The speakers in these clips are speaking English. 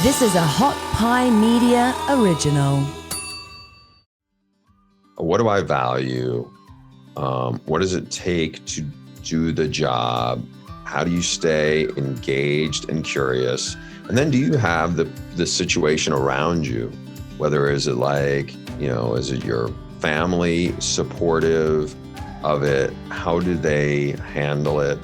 This is a Hot Pie Media original. What do I value? What does it take to do the job? How do you stay engaged and curious? And then do you have the situation around you? Whether is it like, is it your family supportive of it? How do they handle it?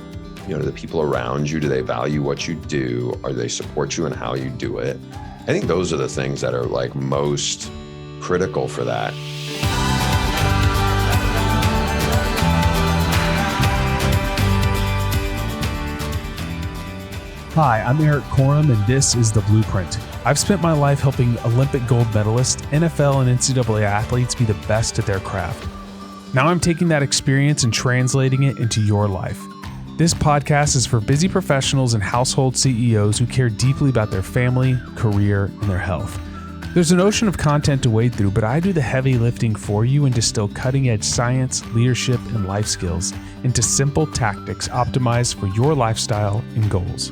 The people around you, do they value what you do? Or do they support you in how you do it? I think those are the things that are like most critical for that. Hi, I'm Erik Korem, and this is The Blueprint. I've spent my life helping Olympic gold medalists, NFL and NCAA athletes be the best at their craft. Now I'm taking that experience and translating it into your life. This podcast is for busy professionals and household CEOs who care deeply about their family, career, and their health. There's an ocean of content to wade through, but I do the heavy lifting for you and distill cutting-edge science, leadership, and life skills into simple tactics optimized for your lifestyle and goals.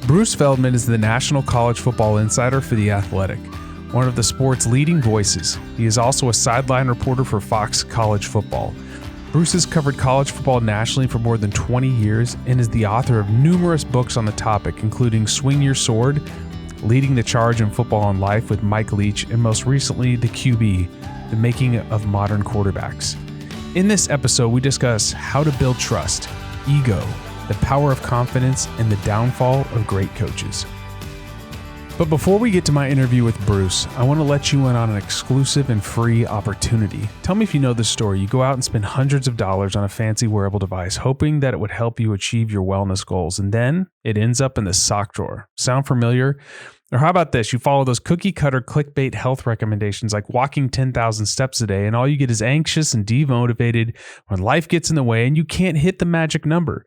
Bruce Feldman is the National College Football Insider for The Athletic, one of the sport's leading voices. He is also a sideline reporter for Fox College Football. Bruce has covered college football nationally for more than 20 years and is the author of numerous books on the topic, including Swing Your Sword, Leading the Charge in Football and Life with Mike Leach, and most recently, The QB, The Making of Modern Quarterbacks. In this episode, we discuss how to build trust, ego, the power of confidence, and the downfall of great coaches. But before we get to my interview with Bruce, I want to let you in on an exclusive and free opportunity. Tell me if you know this story. You go out and spend hundreds of dollars on a fancy wearable device, hoping that it would help you achieve your wellness goals, and then it ends up in the sock drawer. Sound familiar? Or how about this? You follow those cookie-cutter clickbait health recommendations like walking 10,000 steps a day, and all you get is anxious and demotivated when life gets in the way and you can't hit the magic number.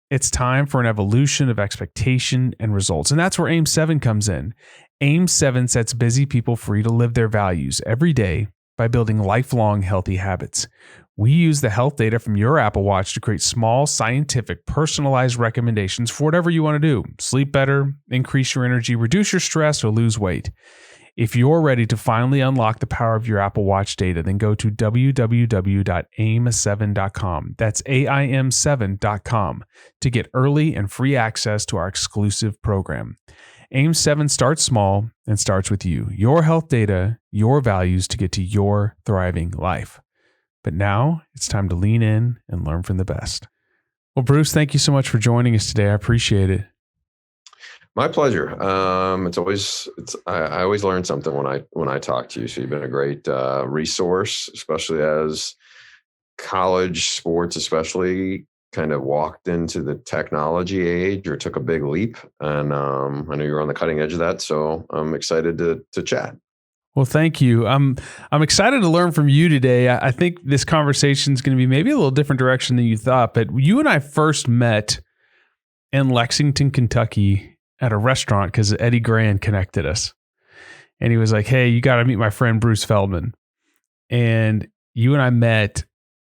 It's time for an evolution of expectation and results. And that's where AIM 7 comes in. AIM 7 sets busy people free to live their values every day by building lifelong healthy habits. We use the health data from your Apple Watch to create small, scientific, personalized recommendations for whatever you want to do. Sleep better, increase your energy, reduce your stress, or lose weight. If you're ready to finally unlock the power of your Apple Watch data, then go to www.aim7.com. That's AIM7.com to get early and free access to our exclusive program. AIM 7 starts small and starts with you. Your health data, your values to get to your thriving life. But now it's time to lean in and learn from the best. Well, Bruce, thank you so much for joining us today. I appreciate it. My pleasure. I always learn something when I talk to you. So you've been a great resource, especially as college sports, especially kind of walked into the technology age or took a big leap. And I know you're on the cutting edge of that. So I'm excited to chat. Well, thank you. I'm excited to learn from you today. I think this conversation is going to be maybe a little different direction than you thought. But you and I first met in Lexington, Kentucky, at a restaurant because Eddie Grand connected us. And he was like, hey, you got to meet my friend Bruce Feldman. And you and I met,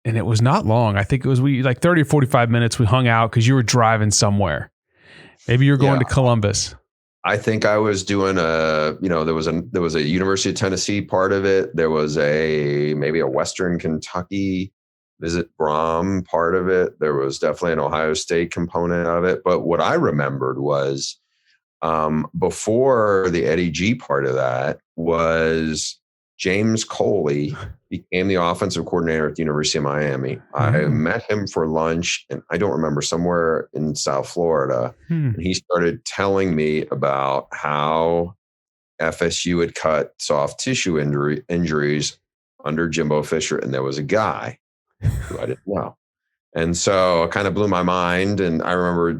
and it was not long. I think it was 30 or 45 minutes. We hung out because you were driving somewhere. Maybe you were going to Columbus. I think I was doing there was a University of Tennessee part of it. There was maybe a Western Kentucky Visit Brom part of it. There was definitely an Ohio State component of it. But what I remembered was before the Eddie G part of that was James Coley became the offensive coordinator at the University of Miami. I met him for lunch, and I don't remember, somewhere in South Florida. And he started telling me about how FSU had cut soft tissue injuries under Jimbo Fisher, and there was a guy who I didn't know. And so it kind of blew my mind. And I remember,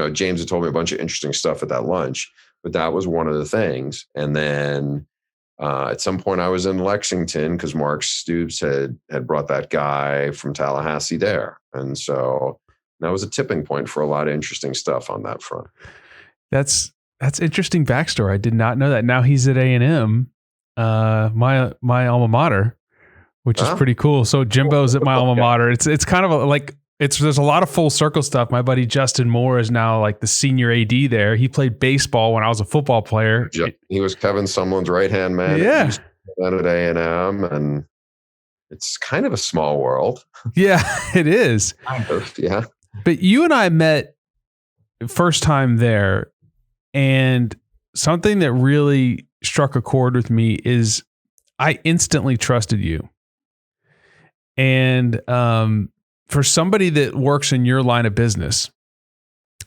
James had told me a bunch of interesting stuff at that lunch, but that was one of the things. And then at some point I was in Lexington because Mark Stoops had brought that guy from Tallahassee there. And so that was a tipping point for a lot of interesting stuff on that front. That's interesting backstory. I did not know that. Now he's at A&M, my alma mater, which is pretty cool. So Jimbo's at my alma mater. It's kind of like There's a lot of full circle stuff. My buddy Justin Moore is now like the senior AD there. He played baseball when I was a football player. He was Kevin Sumlin's right-hand man. Yeah. At A&M, and it's kind of a small world. Yeah, it is. Yeah. But you and I met first time there, and something that really struck a chord with me is I instantly trusted you. And for somebody that works in your line of business,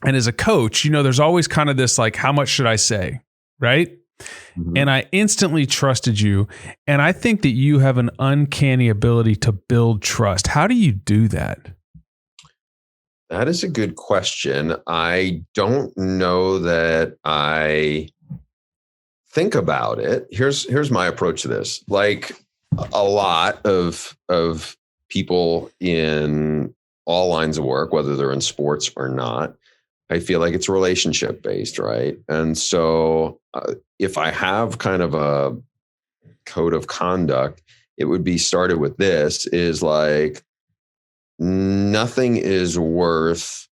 and as a coach, there's always kind of this like, how much should I say? Right. Mm-hmm. And I instantly trusted you. And I think that you have an uncanny ability to build trust. How do you do that? That is a good question. I don't know that I think about it. Here's my approach to this. Like a lot of people in all lines of work, whether they're in sports or not, I feel like it's relationship based, right? And so if I have kind of a code of conduct, it would be started with this, is like, nothing is worth,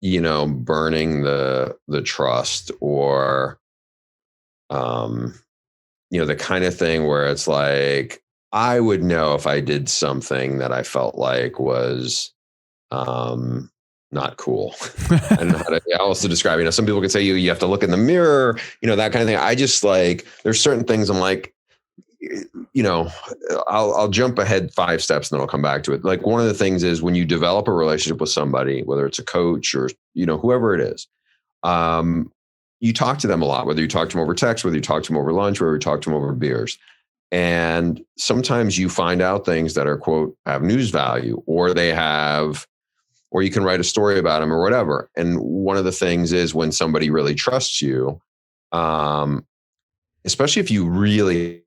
burning the trust, or, the kind of thing where it's like, I would know if I did something that I felt like was not cool. I don't know how else to describe it. Some people can say you have to look in the mirror, that kind of thing. I just like, there's certain things I'm like, I'll jump ahead 5 steps and then I'll come back to it. Like one of the things is when you develop a relationship with somebody, whether it's a coach or, whoever it is, you talk to them a lot, whether you talk to them over text, whether you talk to them over lunch, whether you talk to them over beers. And sometimes you find out things that are, quote, have news value, or you can write a story about them or whatever. And one of the things is when somebody really trusts you, especially if you really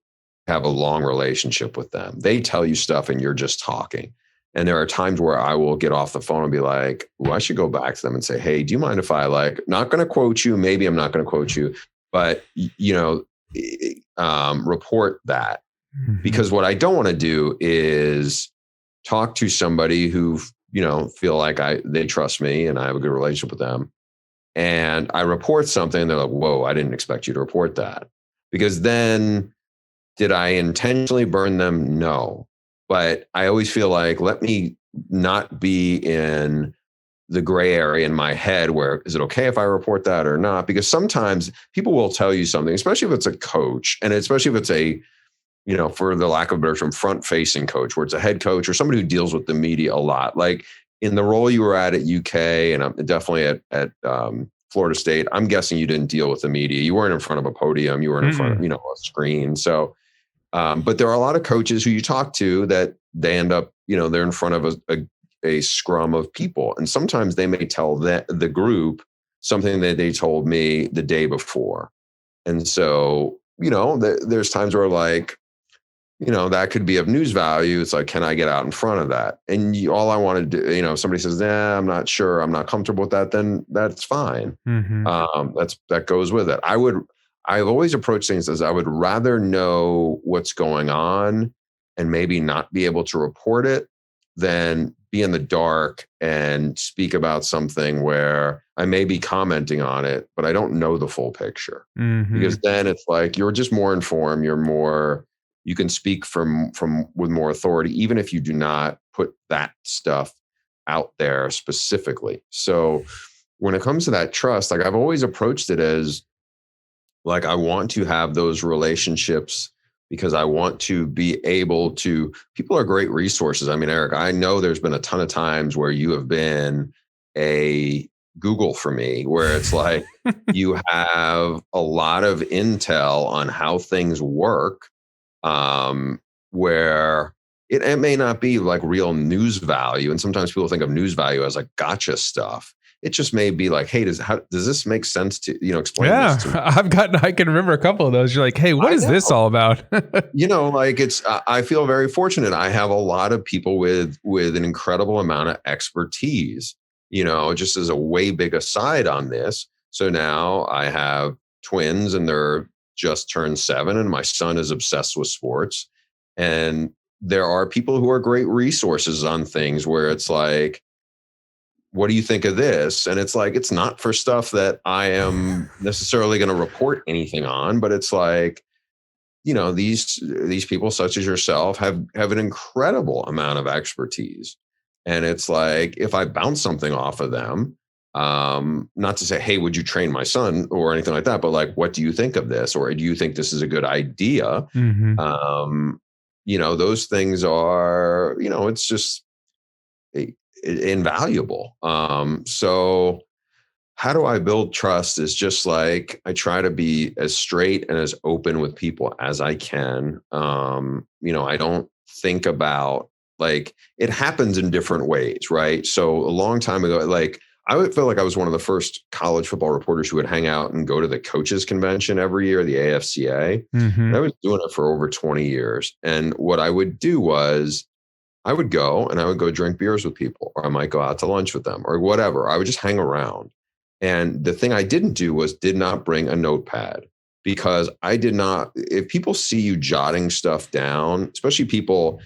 have a long relationship with them, they tell you stuff and you're just talking. And there are times where I will get off the phone and be like, well, I should go back to them and say, hey, do you mind if I not going to quote you? Maybe I'm not going to quote you, but report that. Mm-hmm. Because what I don't want to do is talk to somebody who, feel like they trust me and I have a good relationship with them. And I report something and they're like, whoa, I didn't expect you to report that. Because then did I intentionally burn them? No. But I always feel like, let me not be in the gray area in my head where, is it okay if I report that or not? Because sometimes people will tell you something, especially if it's a coach, and especially if it's a, for the lack of a better term, front-facing coach, where it's a head coach or somebody who deals with the media a lot. Like in the role you were at UK, and I'm definitely at Florida State, I'm guessing you didn't deal with the media. You weren't in front of a podium. You weren't in front of, a screen. So, but there are a lot of coaches who you talk to that they end up, they're in front of a scrum of people. And sometimes they may tell the group something that they told me the day before. And so, there's times where like, that could be of news value. It's like, can I get out in front of that? And all I want to do, if somebody says, nah, I'm not sure, I'm not comfortable with that, then that's fine. Mm-hmm. That goes with it. I've always approached things as I would rather know what's going on and maybe not be able to report it than be in the dark and speak about something where I may be commenting on it, but I don't know the full picture. Mm-hmm. Because then it's like, you're just more informed. You can speak from with more authority, even if you do not put that stuff out there specifically. So when it comes to that trust, like I've always approached it as like, I want to have those relationships because I want to be able to, people are great resources. I mean, Erik, I know there's been a ton of times where you have been a Google for me, where it's like you have a lot of intel on how things work. Where it may not be like real news value. And sometimes people think of news value as like gotcha stuff. It just may be like, hey, does this make sense to, explain this to me? I can remember a couple of those. You're like, hey, what is this all about? I feel very fortunate. I have a lot of people with an incredible amount of expertise, just as a way big aside on this. So now I have twins and they're just turned 7 and my son is obsessed with sports. And there are people who are great resources on things where it's like, what do you think of this? And it's like, it's not for stuff that I am necessarily going to report anything on, but it's like, these people such as yourself have an incredible amount of expertise. And it's like, if I bounce something off of them, not to say, hey, would you train my son or anything like that, but like, what do you think of this? Or do you think this is a good idea? Those things are, it's just invaluable. So how do I build trust is just like, I try to be as straight and as open with people as I can. I don't think about, like, it happens in different ways, right? So a long time ago, like, I would feel like I was one of the first college football reporters who would hang out and go to the coaches convention every year, the AFCA. And I was doing it for over 20 years. And what I would do was I would go drink beers with people, or I might go out to lunch with them or whatever. I would just hang around. And the thing I did not bring a notepad, because if people see you jotting stuff down, especially people,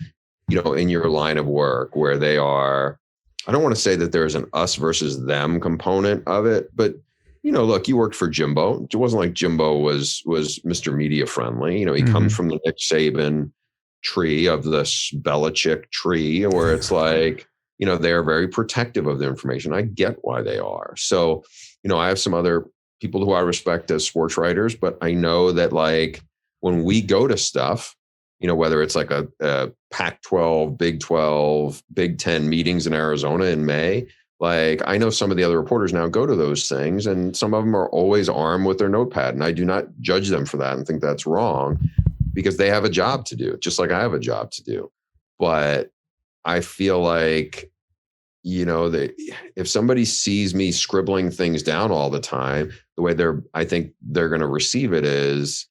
in your line of work where they are, I don't want to say that there's an us versus them component of it, but look, you worked for Jimbo. It wasn't like Jimbo was Mr. Media friendly. He comes from the Nick Saban tree, of the Belichick tree, where it's like, they're very protective of the information. I get why they are. So, I have some other people who I respect as sports writers, but I know that, like, when we go to stuff, whether it's like a Pac-12, Big 12, Big 10 meetings in Arizona in May, like, I know some of the other reporters now go to those things, and some of them are always armed with their notepad. And I do not judge them for that and think that's wrong, because they have a job to do, just like I have a job to do. But I feel like, that if somebody sees me scribbling things down all the time, the way I think they're going to receive it is,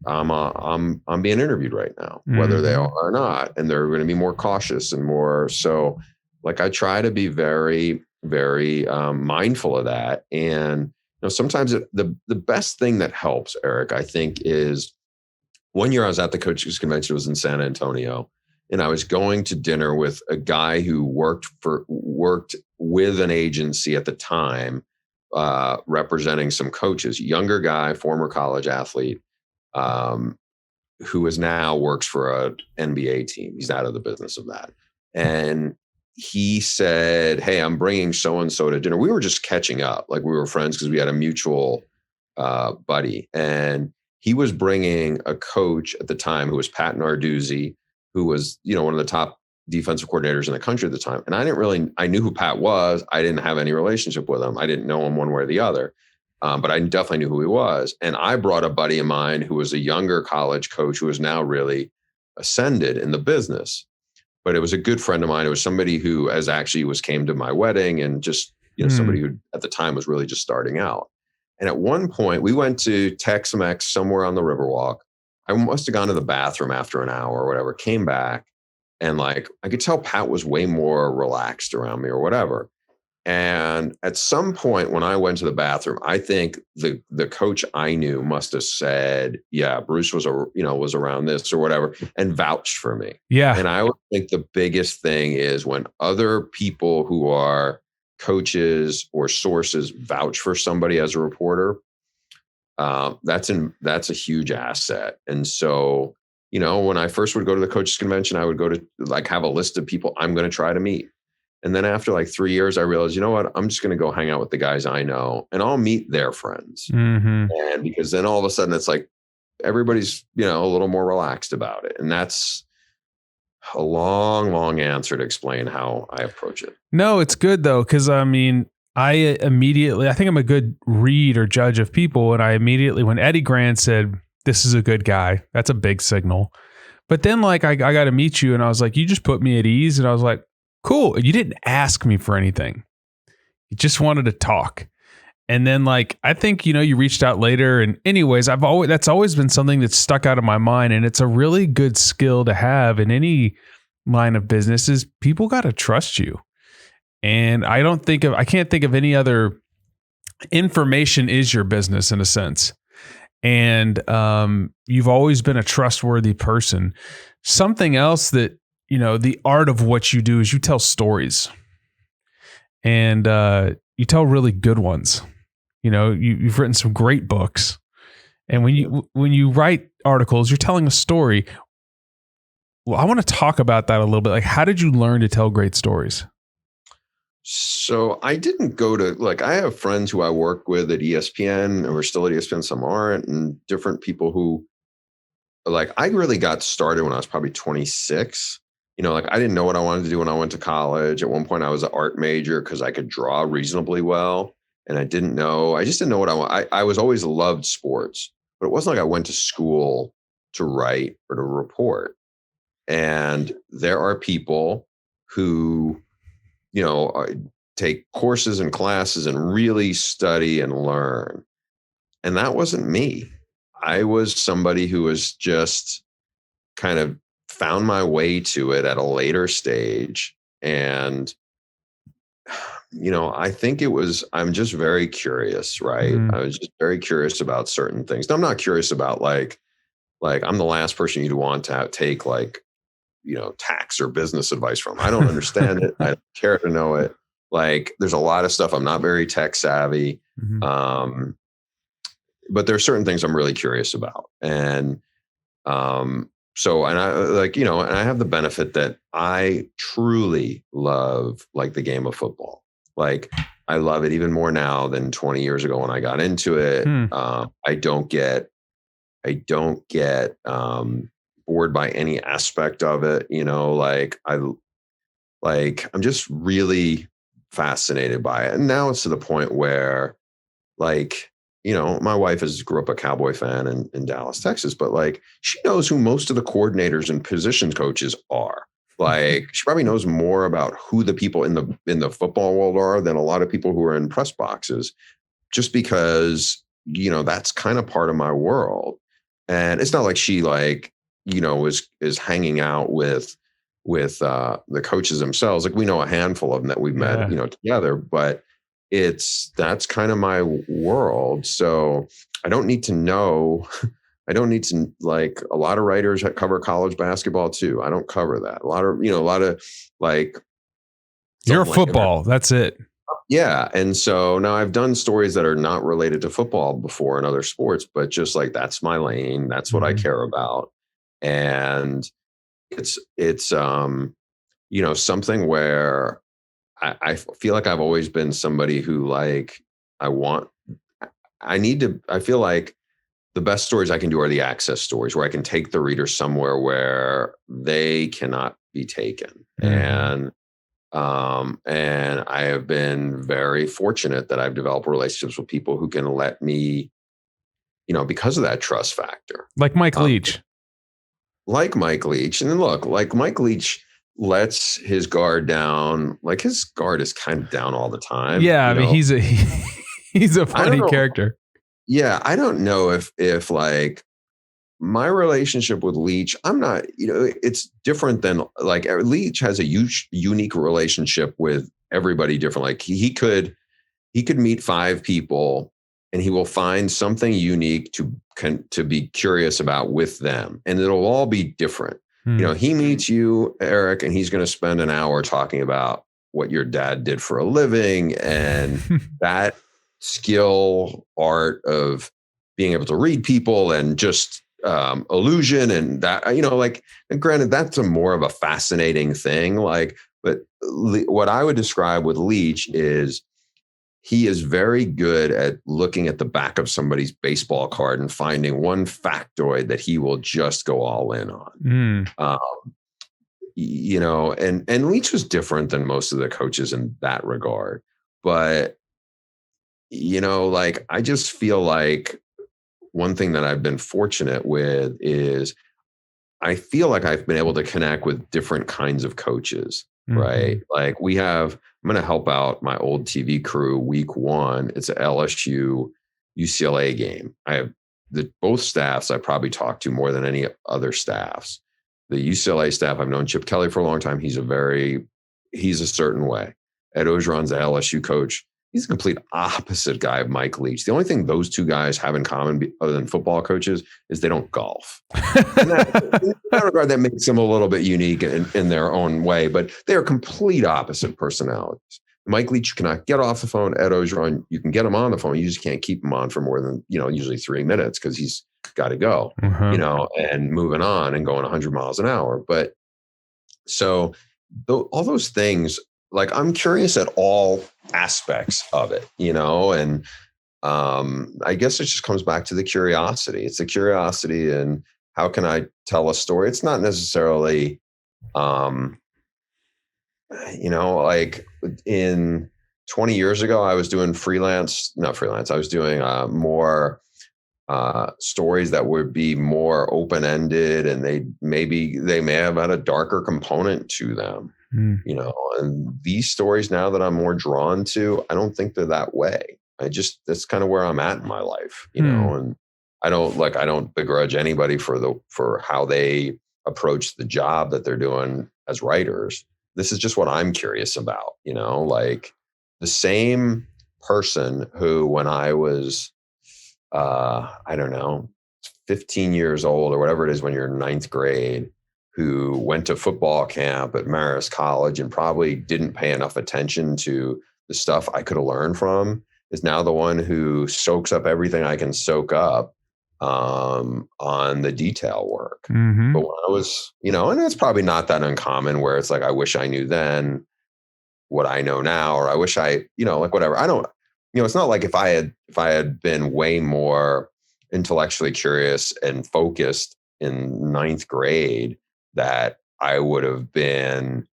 I'm being interviewed right now, whether they are or not, and they're going to be more cautious and more. So, like, I try to be very, very mindful of that. And sometimes the best thing that helps, Eric, I think, is one year I was at the coaches convention. It was in San Antonio, and I was going to dinner with a guy who worked with an agency at the time, representing some coaches, younger guy, former college athlete, who now works for an NBA team. He's out of the business of that. And he said, hey, I'm bringing so-and-so to dinner. We were just catching up. Like, we were friends because we had a mutual buddy. And he was bringing a coach at the time who was Pat Narduzzi, who was, one of the top defensive coordinators in the country at the time. And I knew who Pat was. I didn't have any relationship with him. I didn't know him one way or the other. But I definitely knew who he was. And I brought a buddy of mine who was a younger college coach who is now really ascended in the business. But it was a good friend of mine. It was somebody who came to my wedding, and just, somebody who at the time was really just starting out. And at one point we went to Tex-Mex somewhere on the Riverwalk. I must have gone to the bathroom after an hour or whatever, came back, and like, I could tell Pat was way more relaxed around me or whatever. And at some point when I went to the bathroom, I think the coach I knew must have said, yeah, Bruce was around this or whatever, and vouched for me. Yeah. And I would think the biggest thing is when other people who are coaches or sources vouch for somebody as a reporter, that's a huge asset. And so, when I first would go to the coaches convention, I would go to have a list of people I'm going to try to meet. And then after 3 years, I realized, you know what, I'm just going to go hang out with the guys I know, and I'll meet their friends. And because then all of a sudden it's like everybody's, a little more relaxed about it. And that's a long, long answer to explain how I approach it. No, it's good though. Cause I think I'm a good read or judge of people. And I immediately, when Eddie Grant said, this is a good guy, that's a big signal. But then I got to meet you, and I was like, you just put me at ease. And I was like, cool. You didn't ask me for anything. You just wanted to talk. And then I think, you reached out later, and anyways, that's always been something that's stuck out of my mind. And it's a really good skill to have in any line of business, is people got to trust you. And I can't think of any other. Information is your business in a sense. And you've always been a trustworthy person. Something else that, the art of what you do is you tell stories. and you tell really good ones. You know, you've written some great books, and when you write articles, you're telling a story. Well, I want to talk about that a little bit. Like, how did you learn to tell great stories? So I didn't go to, like, I have friends who I work with at ESPN, and we're still at ESPN, some aren't, and different people who, like, I really got started when I was probably 26. You know, like, I didn't know what I wanted to do when I went to college. At one point I was an art major because I could draw reasonably well. And I just didn't know what I want. I was always loved sports, but it wasn't like I went to school to write or to report. And there are people who, you know, take courses and classes and really study and learn. And that wasn't me. I was somebody who was just kind of found my way to it at a later stage. And, you know, I think I'm just very curious, right? I was just very curious about certain things. Now, I'm not curious about like I'm the last person you'd want to take, like, you know, tax or business advice from. I don't understand it. I don't care to know it. Like, there's a lot of stuff. I'm not very tech savvy. But there are certain things I'm really curious about. And so, and I, like, you know, and I have the benefit that I truly love, like, the game of football. Like, I love it even more now than 20 years ago when I got into it. I don't get bored by any aspect of it. You know, I'm just really fascinated by it. And now it's to the point where, like, you know, my wife grew up a Cowboy fan in Dallas, Texas, but, like, she knows who most of the coordinators and position coaches are. Like, she probably knows more about who the people in the football world are than a lot of people who are in press boxes, just because, you know, that's kind of part of my world. And it's not like she, like, you know, is hanging out with the coaches themselves. Like, we know a handful of them that we've met, you know, together, but that's kind of my world. So I don't need to know. I don't need to, like, a lot of writers that cover college basketball too. I don't cover that. A lot of like, you're football. That's it. Yeah. And so now I've done stories that are not related to football before in other sports, but just, like, that's my lane. That's what I care about. And it's you know, something where I feel like I've always been somebody who, like, I feel like the best stories I can do are the access stories, where I can take the reader somewhere where they cannot be taken. And I have been very fortunate that I've developed relationships with people who can let me, you know, because of that trust factor. Like Mike Leach. And then look, like, Mike Leach lets his guard down. Like, his guard is kind of down all the time. Yeah, I mean, he's a funny character. Yeah, I don't know if like, my relationship with Leach, I'm not, you know, it's different than, like, Leach has a unique relationship with everybody different. Like, he could meet 5 people and he will find something unique to be curious about with them, and it'll all be different. You know, he meets you, Eric, and he's going to spend an hour talking about what your dad did for a living, and that skill, art of being able to read people, and just illusion, and that, you know, like, and granted, that's more of a fascinating thing. Like, but what I would describe with Leach is he is very good at looking at the back of somebody's baseball card and finding one factoid that he will just go all in on. You know, and Leach was different than most of the coaches in that regard. But, you know, like, I just feel like one thing that I've been fortunate with is I feel like I've been able to connect with different kinds of coaches, right? Like, I'm going to help out my old TV crew week 1. It's a LSU UCLA game. I have both staffs I probably talk to more than any other staffs. The UCLA staff, I've known Chip Kelly for a long time. He's a certain way. Ed Orgeron's the LSU coach. He's a complete opposite guy of Mike Leach. The only thing those two guys have in common, other than football coaches, is they don't golf. In that regard, that makes them a little bit unique in their own way, but they are complete opposite personalities. Mike Leach, you cannot get off the phone. Ed Ogeron, you can get him on the phone. You just can't keep him on for more than, usually 3 minutes because he's got to go, and moving on and going 100 miles an hour. But so all those things, like, I'm curious at all aspects of it, and I guess it just comes back to the curiosity. It's the curiosity and how can I tell a story? It's not necessarily, like in 20 years ago, I was doing I was doing more stories that would be more open-ended, and they may have had a darker component to them, and these stories now that I'm more drawn to, I don't think they're that way. That's kind of where I'm at in my life, and I don't begrudge anybody for how they approach the job that they're doing as writers. This is just what I'm curious about, like the same person who, when I was, 15 years old or whatever it is when you're in ninth grade, who went to football camp at Marist College and probably didn't pay enough attention to the stuff I could have learned from, is now the one who soaks up everything I can soak up on the detail work. Mm-hmm. But when I was, and it's probably not that uncommon where it's like, I wish I knew then what I know now, or I wish I, like whatever. I don't, it's not like if I had been way more intellectually curious and focused in ninth grade, that I would have been,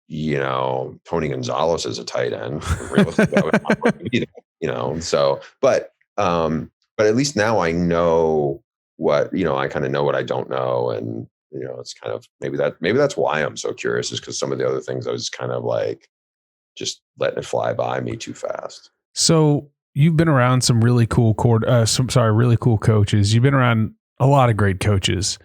Tony Gonzalez as a tight end. So, but at least now I know what, I kind of know what I don't know. And, it's kind of, maybe that's why I'm so curious, is because some of the other things I was kind of like just letting it fly by me too fast. So you've been around some really cool really cool coaches. You've been around a lot of great coaches.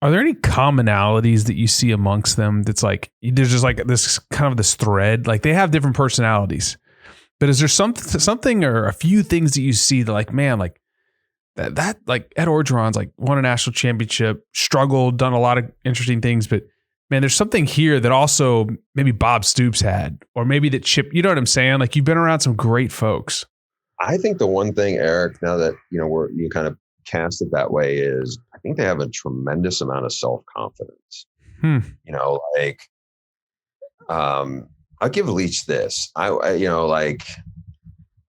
Are there any commonalities that you see amongst them that's like, there's just like this kind of this thread, like they have different personalities, but is there something or a few things that you see that like, man, like that like Ed Orgeron's like won a national championship, struggled, done a lot of interesting things, but man, there's something here that also maybe Bob Stoops had, or maybe that Chip, you know what I'm saying? Like you've been around some great folks. I think the one thing, Eric, now that, you kind of cast it that way, is I think they have a tremendous amount of self-confidence. I'll give Leach this.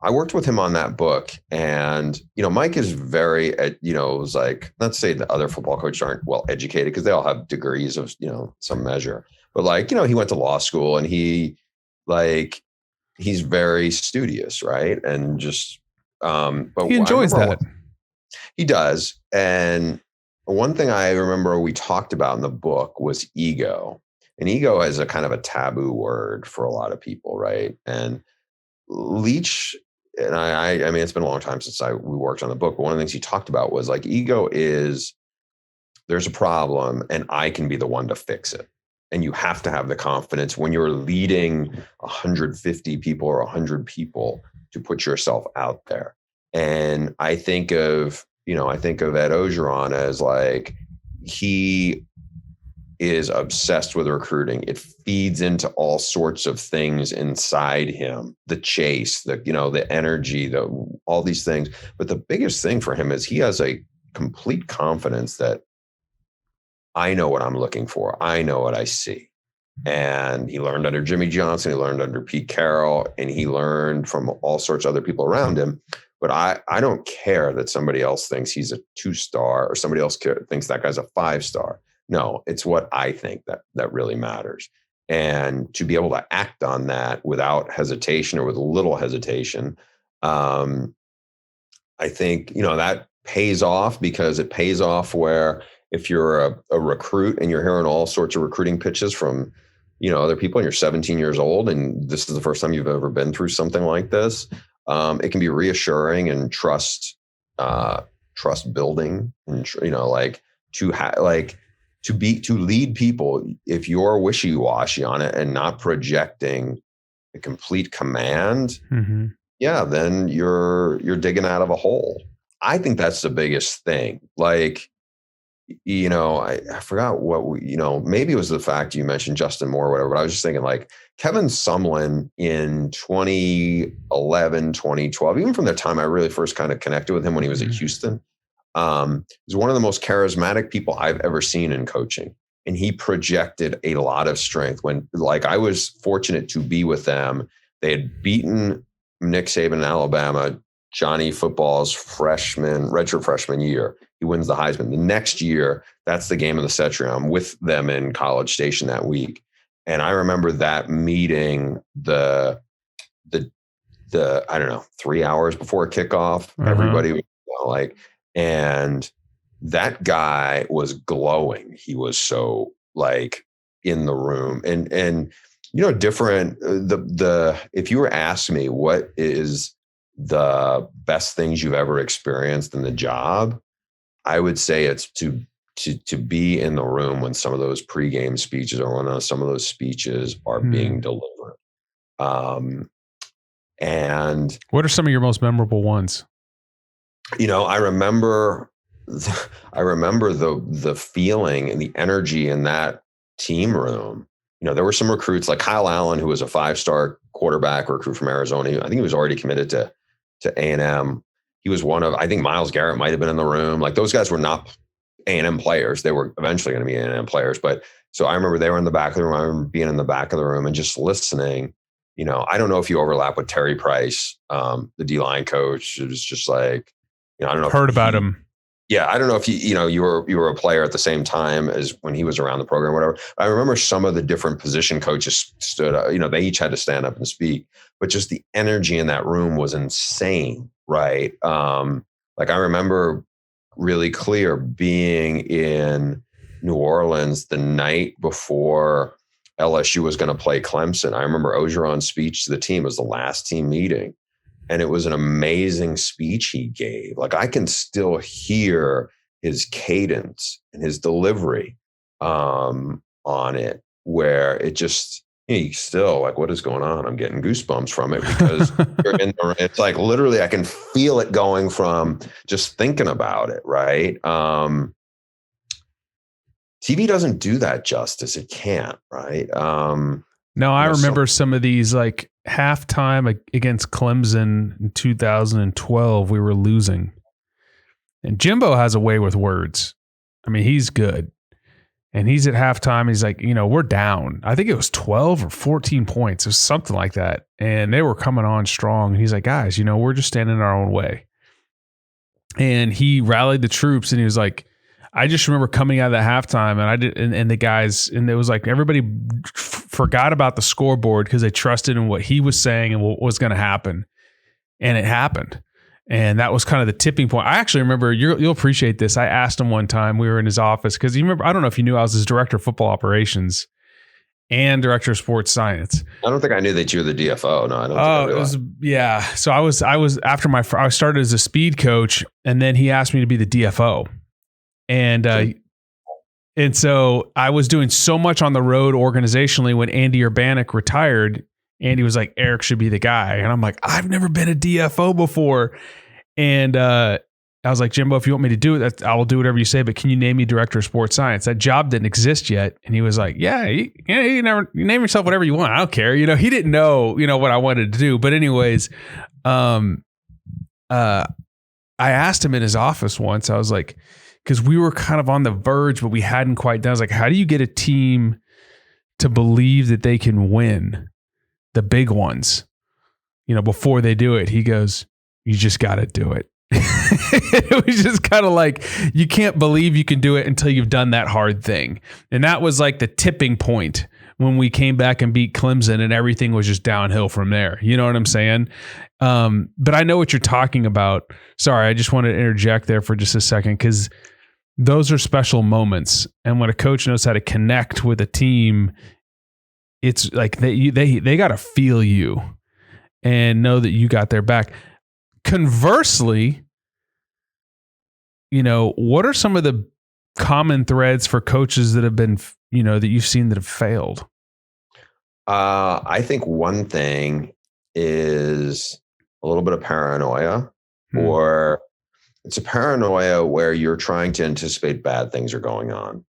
I worked with him on that book, and, Mike is very, was like, not to say the other football coaches aren't well educated, because they all have degrees of, some measure, but like, he went to law school, and he's very studious. Right. And just, but he enjoys that. He does. And one thing I remember we talked about in the book was ego, and ego is a kind of a taboo word for a lot of people. Right. And Leach, and I mean, it's been a long time since we worked on the book, but one of the things he talked about was like, ego is, there's a problem and I can be the one to fix it. And you have to have the confidence when you're leading 150 people or 100 people to put yourself out there. And I think of Ed Ogeron as like, he is obsessed with recruiting. It feeds into all sorts of things inside him, the chase, the energy, all these things. But the biggest thing for him is he has a complete confidence that I know what I'm looking for. I know what I see. And he learned under Jimmy Johnson, he learned under Pete Carroll, and he learned from all sorts of other people around him. But I don't care that somebody else thinks he's a 2-star or somebody else thinks that guy's a 5-star. No, it's what I think that really matters. And to be able to act on that without hesitation or with little hesitation, I think, that pays off, because it pays off where if you're a recruit and you're hearing all sorts of recruiting pitches from, other people, and you're 17 years old and this is the first time you've ever been through something like this, it can be reassuring and trust building, and, to lead people. If you're wishy-washy on it and not projecting a complete command, then you're digging out of a hole. I think that's the biggest thing. Like, I forgot maybe it was the fact you mentioned Justin Moore or whatever, but I was just thinking like Kevin Sumlin in 2011, 2012, even from the time I really first kind of connected with him when he was at Houston, is one of the most charismatic people I've ever seen in coaching. And he projected a lot of strength when, like, I was fortunate to be with them. They had beaten Nick Saban in Alabama, Johnny Football's redshirt freshman year. He wins the Heisman. The next year, that's the game of the century. I'm with them in College Station that week. And I remember that meeting, the I don't know, 3 hours before kickoff, everybody was and that guy was glowing. He was so like in the room and different. If you were asking me what is the best things you've ever experienced in the job, I would say it's to be in the room when some of those pregame speeches or when some of those speeches are being delivered. And what are some of your most memorable ones? I remember the feeling and the energy in that team room. There were some recruits like Kyle Allen, who was a 5-star quarterback recruit from Arizona. I think he was already committed to A&M. He was one of, I think Myles Garrett might have been in the room. Like, those guys were not A&M players. They were eventually going to be A&M players. But so I remember they were in the back of the room. I remember being in the back of the room and just listening. I don't know if you overlap with Terry Price, the D-line coach. It was just like, I don't know. Heard about him. Yeah, I don't know if you were a player at the same time as when he was around the program, or whatever. I remember some of the different position coaches stood up. They each had to stand up and speak, but just the energy in that room was insane, right? Like, I remember really clear being in New Orleans the night before LSU was going to play Clemson. I remember Orgeron's speech to the team. It was the last team meeting. And it was an amazing speech he gave. Like, I can still hear his cadence and his delivery on it, where it just, still like, what is going on? I'm getting goosebumps from it because it's like literally I can feel it going from just thinking about it, right? TV doesn't do that justice. It can't, right? No, I remember some of these, like halftime against Clemson in 2012, we were losing. And Jimbo has a way with words. I mean, he's good. And he's at halftime. He's like, we're down. I think it was 12 or 14 points or something like that. And they were coming on strong. And he's like, guys, we're just standing in our own way. And he rallied the troops and he was like, I just remember coming out of the halftime and the guys, and it was like everybody forgot about the scoreboard because they trusted in what he was saying and what was going to happen. And it happened. And that was kind of the tipping point. I actually remember, you'll appreciate this. I asked him one time, we were in his office, because you remember, I don't know if you knew, I was his director of football operations and director of sports science. I don't think I knew that you were the DFO. No, I don't think I realized. Yeah. So I was after I started as a speed coach, and then he asked me to be the DFO. And so I was doing so much on the road organizationally. When Andy Urbanek retired, Andy was like, Erik should be the guy. And I'm like, I've never been a DFO before. And I was like, Jimbo, if you want me to do it, I will do whatever you say, but can you name me director of sports science? That job didn't exist yet. And he was like, yeah, you name yourself whatever you want. I don't care. He didn't know, what I wanted to do. But anyways, I asked him in his office once, I was like, because we were kind of on the verge, but we hadn't quite done. I was like, how do you get a team to believe that they can win the big ones, before they do it? He goes, you just got to do it. It was just kind of like, you can't believe you can do it until you've done that hard thing. And that was like the tipping point when we came back and beat Clemson, and everything was just downhill from there. You know what I'm saying? But I know what you're talking about. Sorry, I just wanted to interject there for just a second, because those are special moments. And when a coach knows how to connect with a team, it's like they got to feel you and know that you got their back. Conversely, what are some of the common threads for coaches that have been, that you've seen that have failed? I think one thing is a little bit of paranoia, or it's a paranoia where you're trying to anticipate bad things are going on.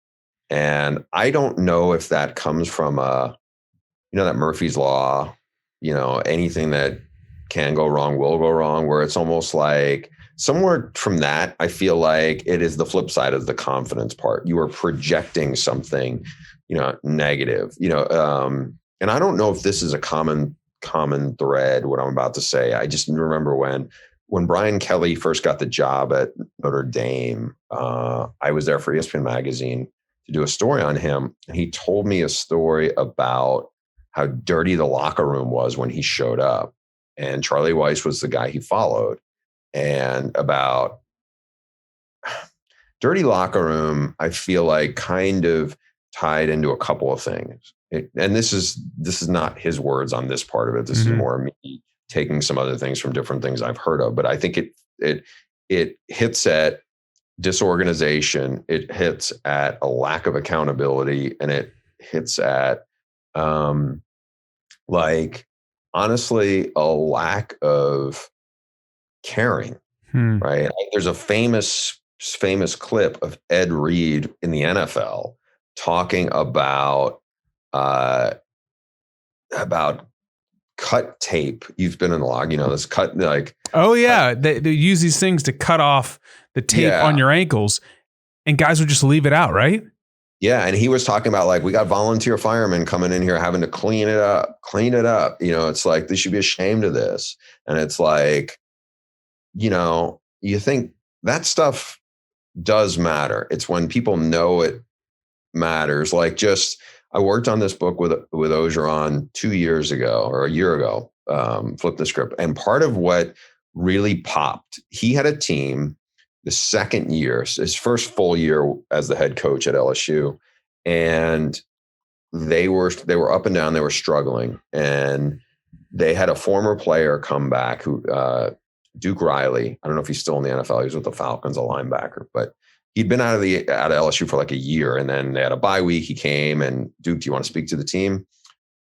And I don't know if that comes from that Murphy's Law, anything that can go wrong will go wrong, where it's almost like somewhere from that, I feel like it is the flip side of the confidence part. You are projecting something, negative, and I don't know if this is a common thread, what I'm about to say. I just remember when Brian Kelly first got the job at Notre Dame, I was there for ESPN Magazine to do a story on him. And he told me a story about how dirty the locker room was when he showed up. And Charlie Weiss was the guy he followed. And about dirty locker room, I feel like kind of tied into a couple of things. And this is not his words on this part of it. This is more me taking some other things from different things I've heard of. But I think it hits at disorganization. It hits at a lack of accountability, and it hits at honestly a lack of caring. Right? There's a famous clip of Ed Reed in the NFL talking about cut tape. You've been in the log, this cut they use these things to cut off the tape on your ankles, and guys would just leave it out, right? Yeah, and he was talking about we got volunteer firemen coming in here having to clean it up. It's like they should be ashamed of this, and it's like, you think that stuff does matter. It's when people know it matters. I worked on this book with Ogeron 2 years ago or a year ago, Flip the Script. And part of what really popped, he had a team the second year, his first full year as the head coach at LSU. And they were up and down, they were struggling. And they had a former player come back who, Duke Riley. I don't know if he's still in the NFL. He was with the Falcons, a linebacker, but he'd been out of LSU for a year, and then they had a bye week. He came and, Duke, do you want to speak to the team?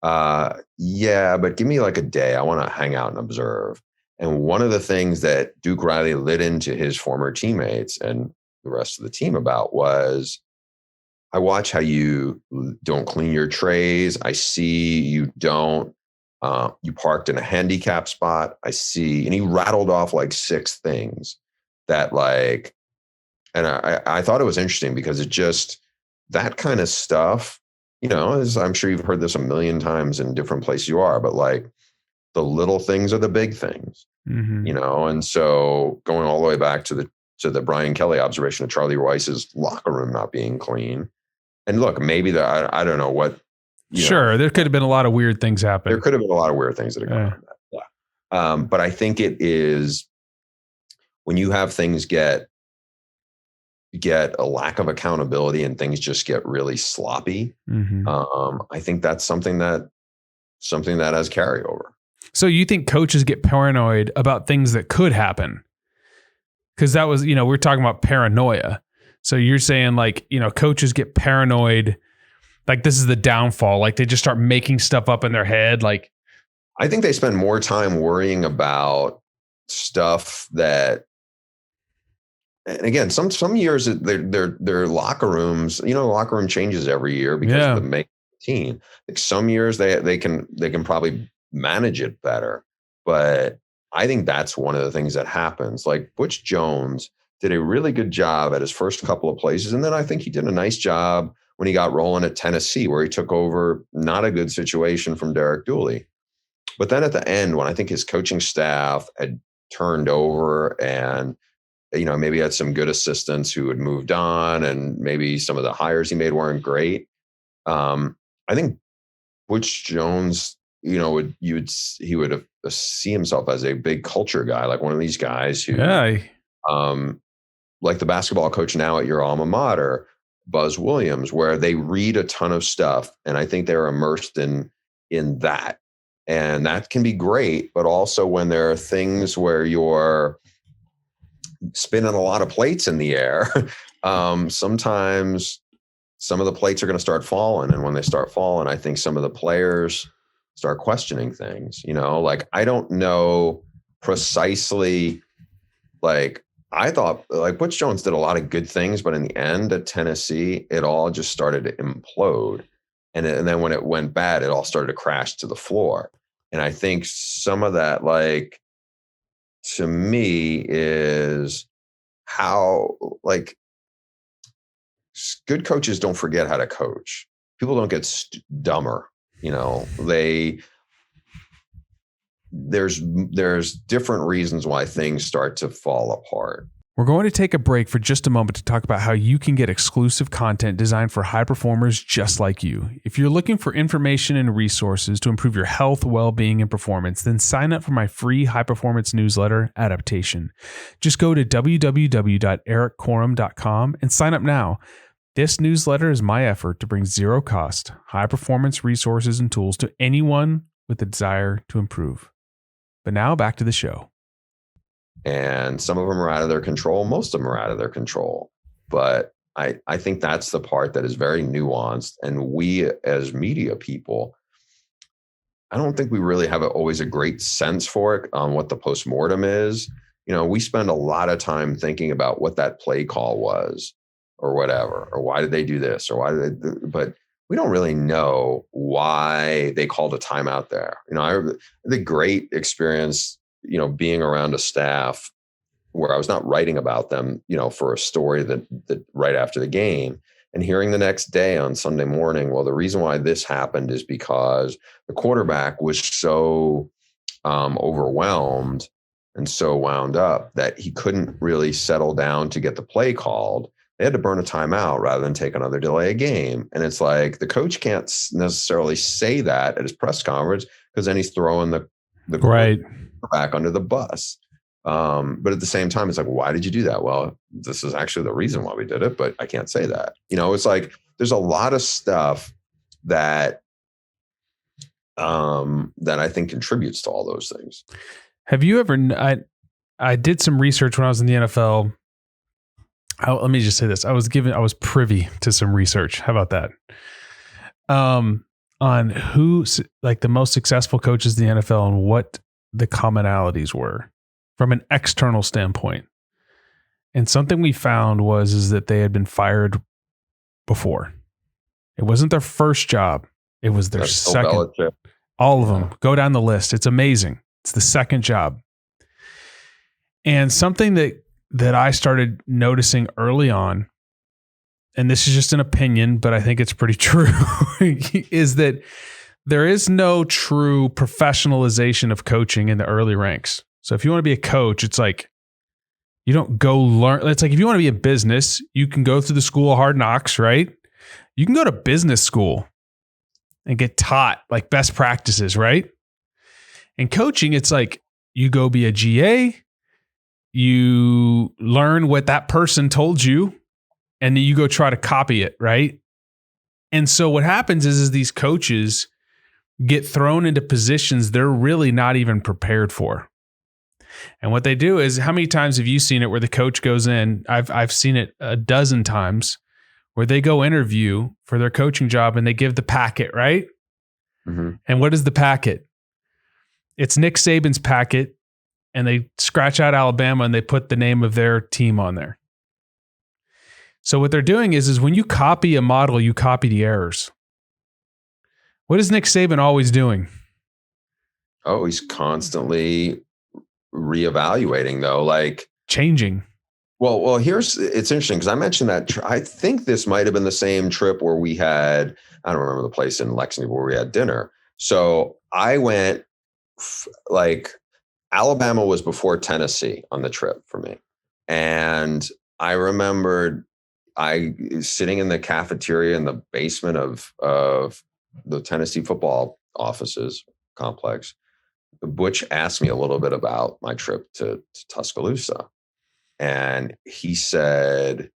Yeah, but give me a day. I want to hang out and observe. And one of the things that Duke Riley lit into his former teammates and the rest of the team about was, I watch how you don't clean your trays. I see you don't. You parked in a handicap spot. I see. And he rattled off 6 things that and I thought it was interesting because it just, that kind of stuff, as I'm sure you've heard this a million times in different places you are, but the little things are the big things, and so going all the way back to the Brian Kelly observation of Charlie Weiss's locker room not being clean. And look, maybe I don't know what, sure, there could have been a lot of weird things happen. There could have been a lot of weird things that have gone on that. But I think it is when you have things get a lack of accountability and things just get really sloppy. I think that's something that has carryover. So you think coaches get paranoid about things that could happen? Because that was, we're talking about paranoia. So you're saying coaches get paranoid, this is the downfall. They just start making stuff up in their head. I think they spend more time worrying about stuff that, and again, some years their locker rooms, the locker room changes every year because of the make team. Some years they can probably manage it better, but I think that's one of the things that happens. Butch Jones did a really good job at his first couple of places, and then I think he did a nice job when he got rolling at Tennessee, where he took over not a good situation from Derek Dooley. But then at the end, when I think his coaching staff had turned over and maybe had some good assistants who had moved on, and maybe some of the hires he made weren't great. I think Butch Jones, he would see himself as a big culture guy, one of these guys who, like the basketball coach now at your alma mater, Buzz Williams, where they read a ton of stuff, and I think they're immersed in that, and that can be great. But also when there are things where you're spinning a lot of plates in the air, sometimes some of the plates are going to start falling. And when they start falling, I think some of the players start questioning things, I don't know precisely, I thought like Butch Jones did a lot of good things, but in the end at Tennessee, it all just started to implode. And then when it went bad, it all started to crash to the floor. And I think some of that, like, to me, is how, like, good coaches don't forget how to coach. People don't get dumber. There's different reasons why things start to fall apart. We're going to take a break for just a moment to talk about how you can get exclusive content designed for high performers just like you. If you're looking for information and resources to improve your health, well-being, and performance, then sign up for my free high-performance newsletter, Adaptation. Just go to www.erikkorem.com and sign up now. This newsletter is my effort to bring zero-cost, high-performance resources and tools to anyone with a desire to improve. But now back to the show. And some of them are out of their control. Most of them are out of their control. But I think that's the part that is very nuanced. And we as media people, I don't think we really have always a great sense for it on what the postmortem is. We spend a lot of time thinking about what that play call was or whatever, or why did they do this or why did they but we don't really know why they called a timeout there. I had a great experience, being around a staff where I was not writing about them, for a story that right after the game, and hearing the next day on Sunday morning, well, the reason why this happened is because the quarterback was so overwhelmed and so wound up that he couldn't really settle down to get the play called. They had to burn a timeout rather than take another delay of game. And it's like the coach can't necessarily say that at his press conference because then he's throwing the right back under the bus. But at the same time, it's like, why did you do that? Well, this is actually the reason why we did it, but I can't say that. It's like there's a lot of stuff that that I think contributes to all those things. Have you ever? I did some research when I was in the NFL. Let me just say this: I was privy to some research. How about that? On who, like, the most successful coaches in the NFL and what the commonalities were from an external standpoint. And something we found is that they had been fired before. It wasn't their first job. It was their second. All of them. Go down the list. It's amazing. It's the second job. And something that I started noticing early on, and this is just an opinion, but I think it's pretty true, is that there is no true professionalization of coaching in the early ranks. So if you want to be a coach, it's like you don't go learn. It's like if you want to be in business, you can go through the school of hard knocks, right? You can go to business school and get taught like best practices, right? In coaching, it's like you go be a GA, you learn what that person told you, and then you go try to copy it, right? And so what happens is these coaches get thrown into positions they're really not even prepared for. And what they do is, how many times have you seen it where the coach goes in? I've seen it a dozen times where they go interview for their coaching job and they give the packet, right? Mm-hmm. And what is the packet? It's Nick Saban's packet, and they scratch out Alabama and they put the name of their team on there. So what they're doing is when you copy a model, you copy the errors. What is Nick Saban always doing? Oh, he's constantly reevaluating, though, like changing. Well, it's interesting because I mentioned that I think this might have been the same trip where we had, I don't remember the place in Lexington where we had dinner. So I went, like, Alabama was before Tennessee on the trip for me. And I remembered I sitting in the cafeteria in the basement of the Tennessee football offices complex. Butch asked me a little bit about my trip to Tuscaloosa. And he said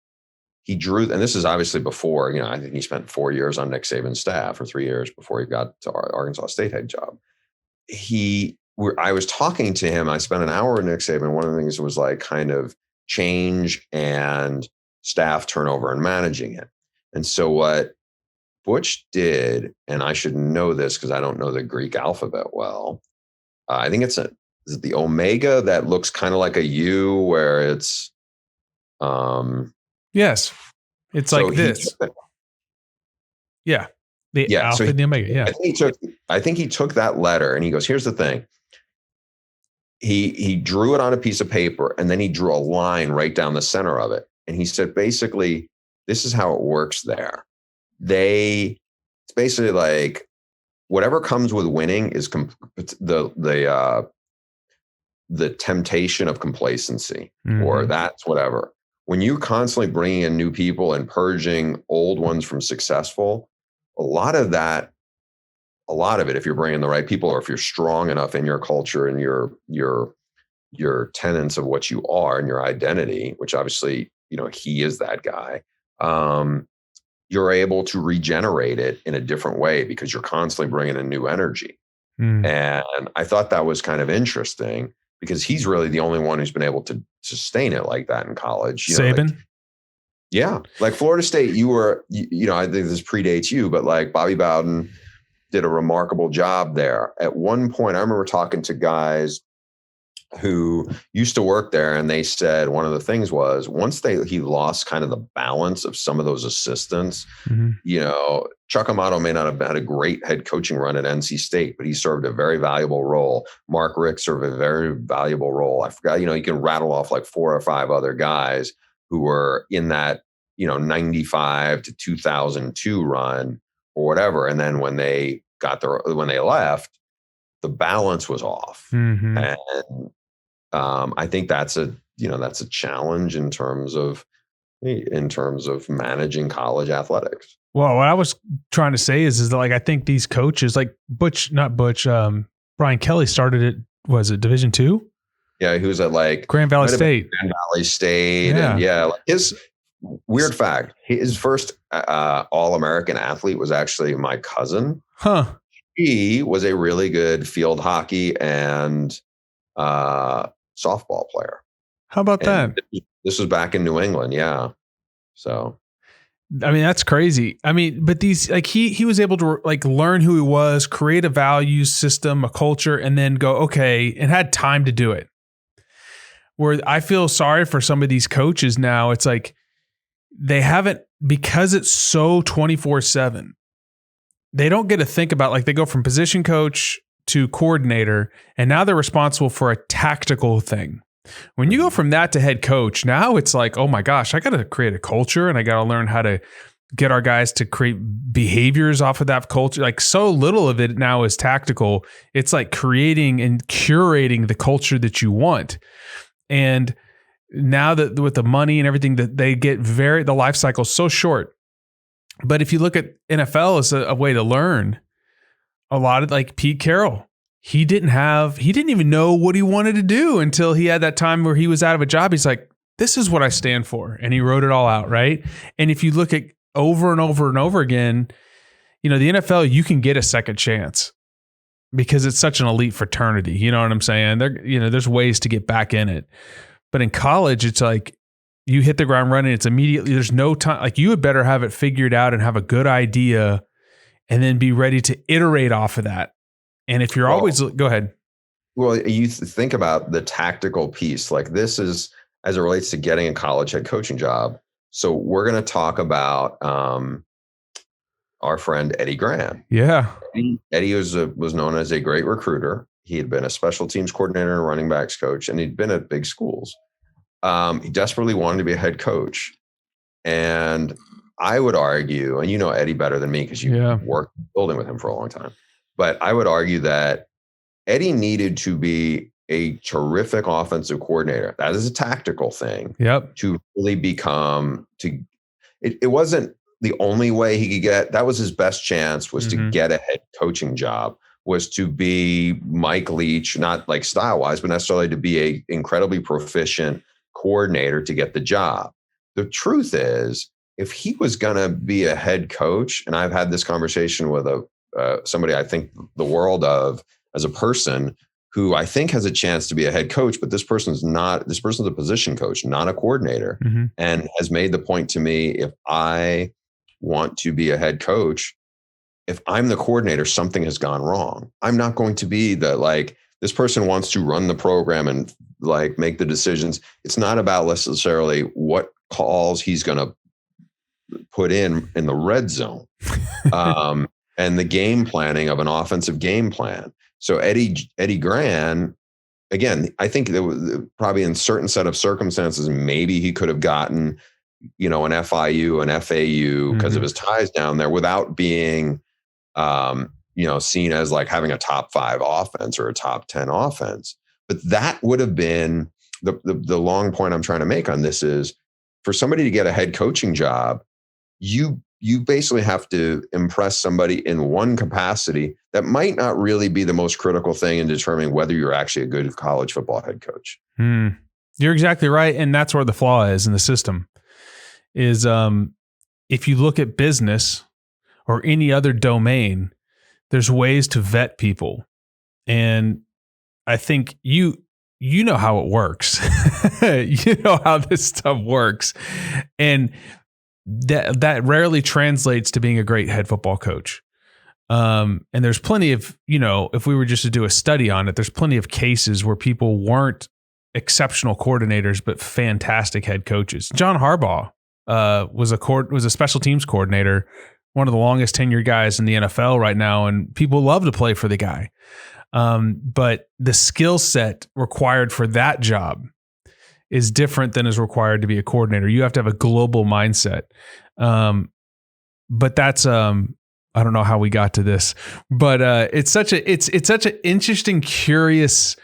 he drew, and this is obviously before, I think he spent 4 years on Nick Saban's staff, or 3 years before he got to our Arkansas State head job. I was talking to him. I spent an hour with Nick Saban. One of the things was like kind of change and staff turnover and managing it. And so what Butch did, and I should know this because I don't know the Greek alphabet well. I think is it the omega that looks kind of like a U, where it's Yes. It's like this. Yeah. The alpha and the omega. Yeah. I think he took that letter and he goes, here's the thing. He drew it on a piece of paper and then he drew a line right down the center of it. And he said, basically, this is how it works there. It's basically like whatever comes with winning is the temptation of complacency, or that's whatever. When you're constantly bringing in new people and purging old ones from successful, a lot of it, if you're bringing the right people, or if you're strong enough in your culture and your tenets of what you are and your identity, which obviously, he is that guy, you're able to regenerate it in a different way because you're constantly bringing in new energy. And I thought that was kind of interesting because he's really the only one who's been able to sustain it like that in college. Saban? Like Florida State, I think this predates you, but like Bobby Bowden did a remarkable job there. At one point, I remember talking to guys who used to work there, and they said one of the things was once he lost kind of the balance of some of those assistants. Chuck Amato may not have had a great head coaching run at NC State, but he served a very valuable role. Mark Richt served a very valuable role. I forgot, you can rattle off like 4 or 5 other guys who were in that 95 to 2002 run or whatever. And then when they left, the balance was off. And I think that's a challenge in terms of managing college athletics. Well, what I was trying to say is that like I think these coaches like Brian Kelly started it. Was it Division II? Yeah, he was at like Grand Valley State. And like his weird fact: his first All-American athlete was actually my cousin. Huh. He was a really good field hockey and softball player. How about that? This was back in New England. Yeah. So. I mean, that's crazy. I mean, but these, like he was able to like learn who he was, create a values system, a culture, and then go, okay, and had time to do it. Where I feel sorry for some of these coaches now. It's like they haven't, because it's so 24/7, they don't get to think about, like, they go from position coach to coordinator, and now they're responsible for a tactical thing. When you go from that to head coach, now it's like, oh my gosh, I got to create a culture and I got to learn how to get our guys to create behaviors off of that culture. Like so little of it now is tactical. It's like creating and curating the culture that you want. And now that with the money and everything that they get, the life cycle is so short. But if you look at NFL as a way to learn, a lot of like Pete Carroll, he didn't even know what he wanted to do until he had that time where he was out of a job. He's like, this is what I stand for. And he wrote it all out. Right. And if you look at over and over and over again, the NFL, you can get a second chance because it's such an elite fraternity. You know what I'm saying? There's ways to get back in it. But in college, it's like you hit the ground running. It's immediately, there's no time. Like you had better have it figured out and have a good idea and then be ready to iterate off of that. And if you're go ahead. Well, you think about the tactical piece, like this is as it relates to getting a college head coaching job. So we're going to talk about our friend Eddie Graham. Yeah. Eddie was known as a great recruiter. He had been a special teams coordinator and running backs coach, and he'd been at big schools. He desperately wanted to be a head coach. And I would argue, and you know Eddie better than me because you worked building with him for a long time. But I would argue that Eddie needed to be a terrific offensive coordinator. That is a tactical thing. Yep. To really become it wasn't the only way he could get. That was his best chance, was to get a head coaching job, was to be Mike Leach, not like style wise, but necessarily to be a incredibly proficient coordinator to get the job. The truth is, if he was going to be a head coach, and I've had this conversation with somebody I think the world of as a person who I think has a chance to be a head coach, but this person's a position coach, not a coordinator, and has made the point to me, if I want to be a head coach, if I'm the coordinator, something has gone wrong. I'm not going to be this person wants to run the program and like make the decisions. It's not about necessarily what calls he's going to put in the red zone, and the game planning of an offensive game plan. So Eddie Gran, again, I think there was probably in certain set of circumstances, maybe he could have gotten, an FIU, an FAU because of his ties down there without being, seen as like having a top 5 offense or a top 10 offense. But that would have been the long point I'm trying to make on this is for somebody to get a head coaching job, you basically have to impress somebody in one capacity that might not really be the most critical thing in determining whether you're actually a good college football head coach. You're exactly right. And that's where the flaw is in the system is if you look at business or any other domain, there's ways to vet people. And I think you know how it works. You know how this stuff works. And that rarely translates to being a great head football coach. And there's plenty of, if we were just to do a study on it, there's plenty of cases where people weren't exceptional coordinators, but fantastic head coaches. John Harbaugh was a special teams coordinator, one of the longest tenured guys in the NFL right now, and people love to play for the guy. But the skill set required for that job is different than is required to be a coordinator. You have to have a global mindset. But that's I don't know how we got to this, but it's such an interesting, curious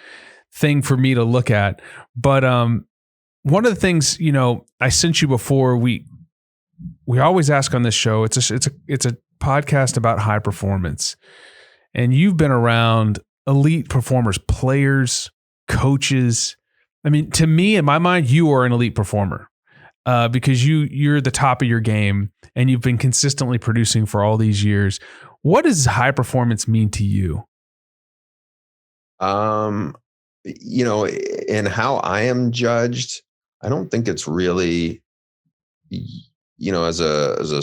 thing for me to look at. But one of the things, I sent you before, we always ask on this show, it's a podcast about high performance. And you've been around elite performers, players, coaches. I mean, to me, in my mind, you are an elite performer because you're the top of your game and you've been consistently producing for all these years. What does high performance mean to you? In how I am judged, I don't think it's really, as a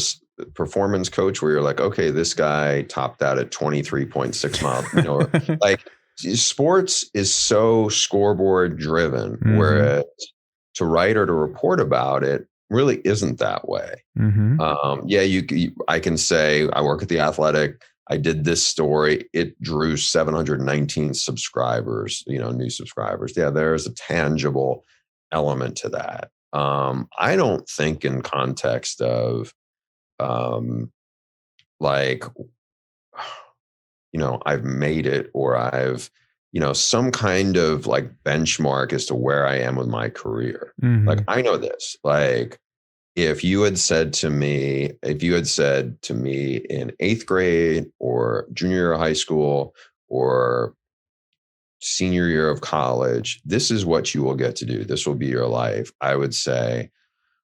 performance coach where you're like, okay, this guy topped out at 23.6 miles, like sports is so scoreboard driven, whereas to write or to report about it really isn't that way. I can say I work at The Athletic. I did this story. It drew 719 subscribers, new subscribers. Yeah, there's a tangible element to that. I don't think in context of I've made it or I've, some kind of like benchmark as to where I am with my career. Like, I know this, like, if you had said to me in 8th grade or junior year of high school or senior year of college, this is what you will get to do. This will be your life. I would say,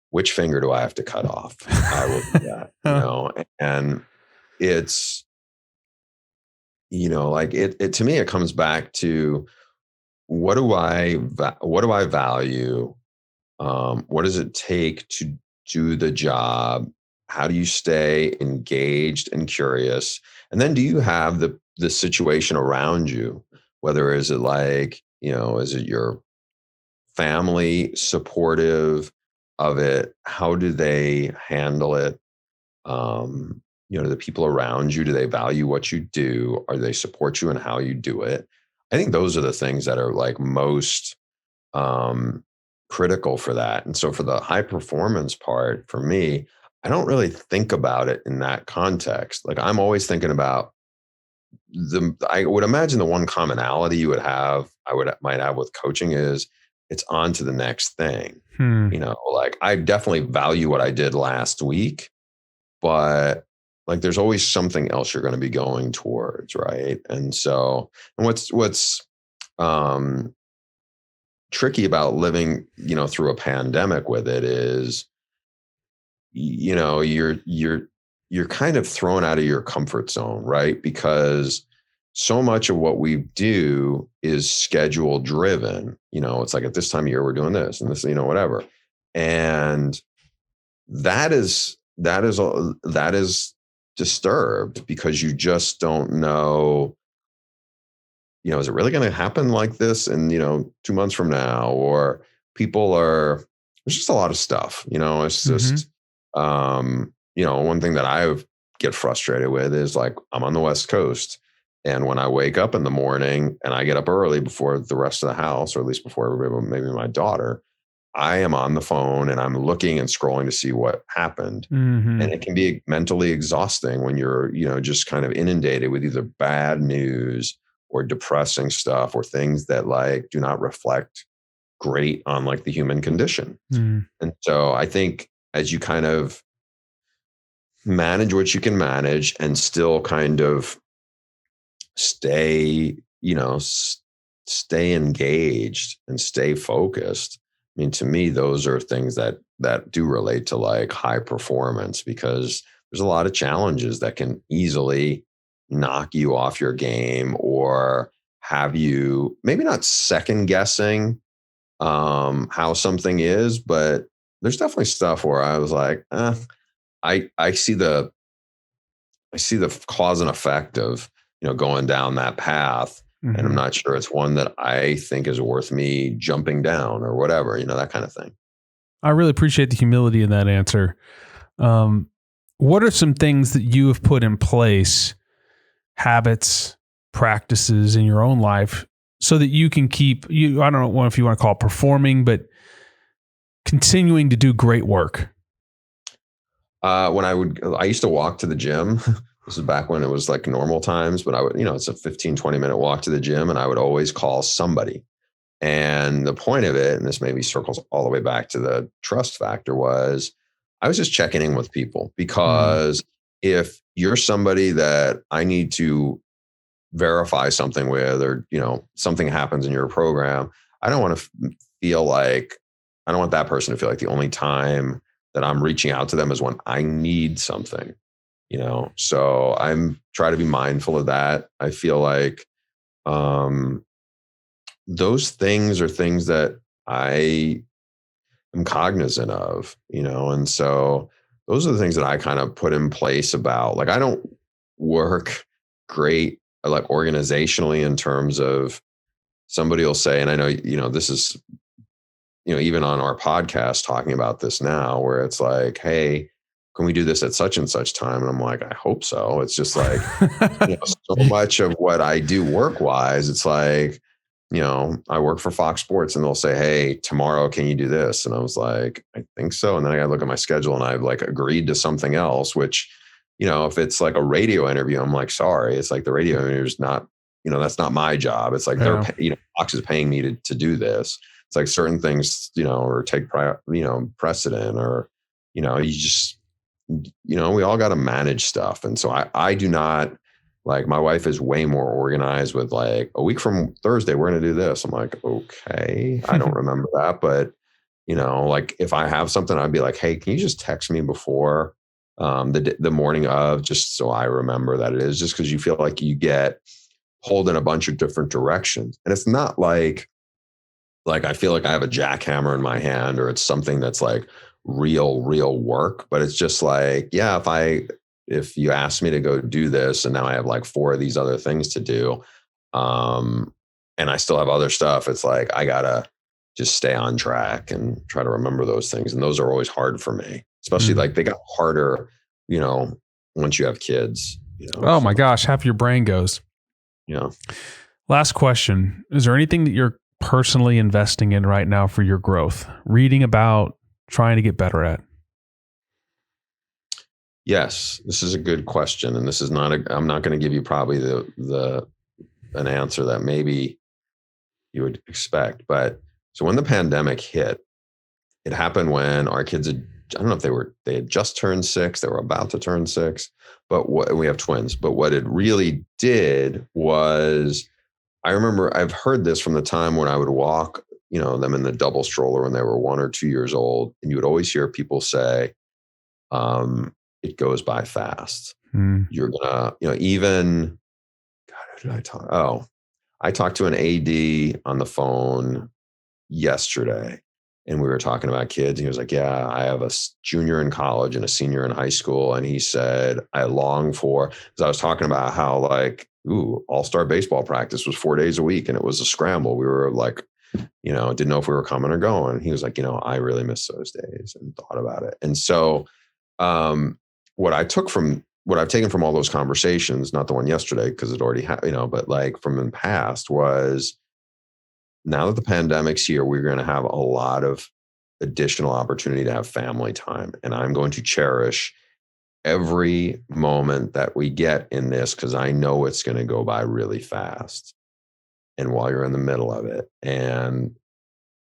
which finger do I have to cut off? I will do that, and it's, like it to me, it comes back to what do I value? What does it take to do the job? How do you stay engaged and curious? And then do you have the situation around you? Whether is it like, is it your family supportive of it? How do they handle it? The people around you, do they value what you do? Or do they support you in how you do it? I think those are the things that are like most critical for that. And so for the high performance part, for me, I don't really think about it in that context. Like, I'm always thinking about I would imagine the one commonality you would have, might have with coaching is it's on to the next thing. Like, I definitely value what I did last week, but like, there's always something else you're going to be going towards. Right. And so, and what's tricky about living, through a pandemic with it is, you're kind of thrown out of your comfort zone, right? Because so much of what we do is schedule driven. It's like at this time of year, we're doing this and this, whatever. And that is disturbed because you just don't know is it really going to happen like this in, 2 months from now? Or there's just a lot of stuff, it's just, one thing that I get frustrated with is like, I'm on the West Coast. And when I wake up in the morning and I get up early before the rest of the house, or at least before everybody, maybe my daughter, I am on the phone and I'm looking and scrolling to see what happened. Mm-hmm. And it can be mentally exhausting when you're, just kind of inundated with either bad news or depressing stuff or things that like do not reflect great on like the human condition. Mm. And so I think as you kind of manage what you can manage and still kind of stay engaged and stay focused. I mean, to me, those are things that do relate to like high performance, because there's a lot of challenges that can easily knock you off your game or have you maybe not second guessing how something is, but there's definitely stuff where I was like, I see the cause and effect of, going down that path. Mm-hmm. And I'm not sure it's one that I think is worth me jumping down or whatever, that kind of thing. I really appreciate the humility in that answer. What are some things that you have put in place, habits, practices in your own life so that you can keep you, I don't know if you want to call it performing, but continuing to do great work? I used to walk to the gym. This is back when it was like normal times, but I would, it's a 15, 20-minute walk to the gym, and I would always call somebody. And the point of it, and this maybe circles all the way back to the trust factor, was I was just checking in with people, because if you're somebody that I need to verify something with, or, something happens in your program, I don't want that person to feel like the only time that I'm reaching out to them is when I need something, so I'm trying to be mindful of that. I feel like, those things are things that I am cognizant of, and so those are the things that I kind of put in place about, like, I don't work great, like organizationally, in terms of somebody will say, and I know, this is, even on our podcast talking about this now, where it's like, hey, can we do this at such and such time? And I'm like, I hope so. It's just like, so much of what I do work wise, it's like, I work for Fox Sports and they'll say, hey, tomorrow, can you do this? And I was like, I think so. And then I got to look at my schedule, and I've like agreed to something else, which, if it's like a radio interview, I'm like, sorry, it's like the radio interview is not, that's not my job. It's like, they're, Fox is paying me to do this. It's like certain things, or take precedent, or, you just, we all got to manage stuff. And so I do not, like, my wife is way more organized with like, a week from Thursday, we're going to do this. I'm like, okay, I don't remember that. But, like if I have something, I'd be like, hey, can you just text me before the morning of, just so I remember that it is, just because you feel like you get pulled in a bunch of different directions. And it's not like I feel like I have a jackhammer in my hand, or it's something that's like real work, but it's just like, yeah, if you ask me to go do this, and now I have like 4 of these other things to do, and I still have other stuff, it's like, I gotta just stay on track and try to remember those things. And those are always hard for me, especially like they got harder, once you have kids, Oh my gosh, half your brain goes. Yeah. Last question. Is there anything that you're personally investing in right now for your growth, reading about, trying to get better at? Yes, this is a good question. And this is I'm not going to give you probably an answer that maybe you would expect. But so when the pandemic hit, it happened when our kids I don't know if they had just turned 6, they were about to turn 6, but we have twins. But what it really did was, I remember I've heard this from the time when I would walk, them in the double stroller when they were 1 or 2 years old. And you would always hear people say, it goes by fast. You're gonna, even, God, who did I talk? Oh, I talked to an AD on the phone yesterday, and we were talking about kids. And he was like, yeah, I have a junior in college and a senior in high school. And he said, I long for, because I was talking about how like all-star baseball practice was 4 days a week and it was a scramble. We were like, didn't know if we were coming or going. He was like, I really miss those days, and thought about it. And so what I've taken from all those conversations, not the one yesterday, because it already but like from in the past, was now that the pandemic's here, we're going to have a lot of additional opportunity to have family time. And I'm going to cherish every moment that we get in this, because I know it's going to go by really fast. And while you're in the middle of it. And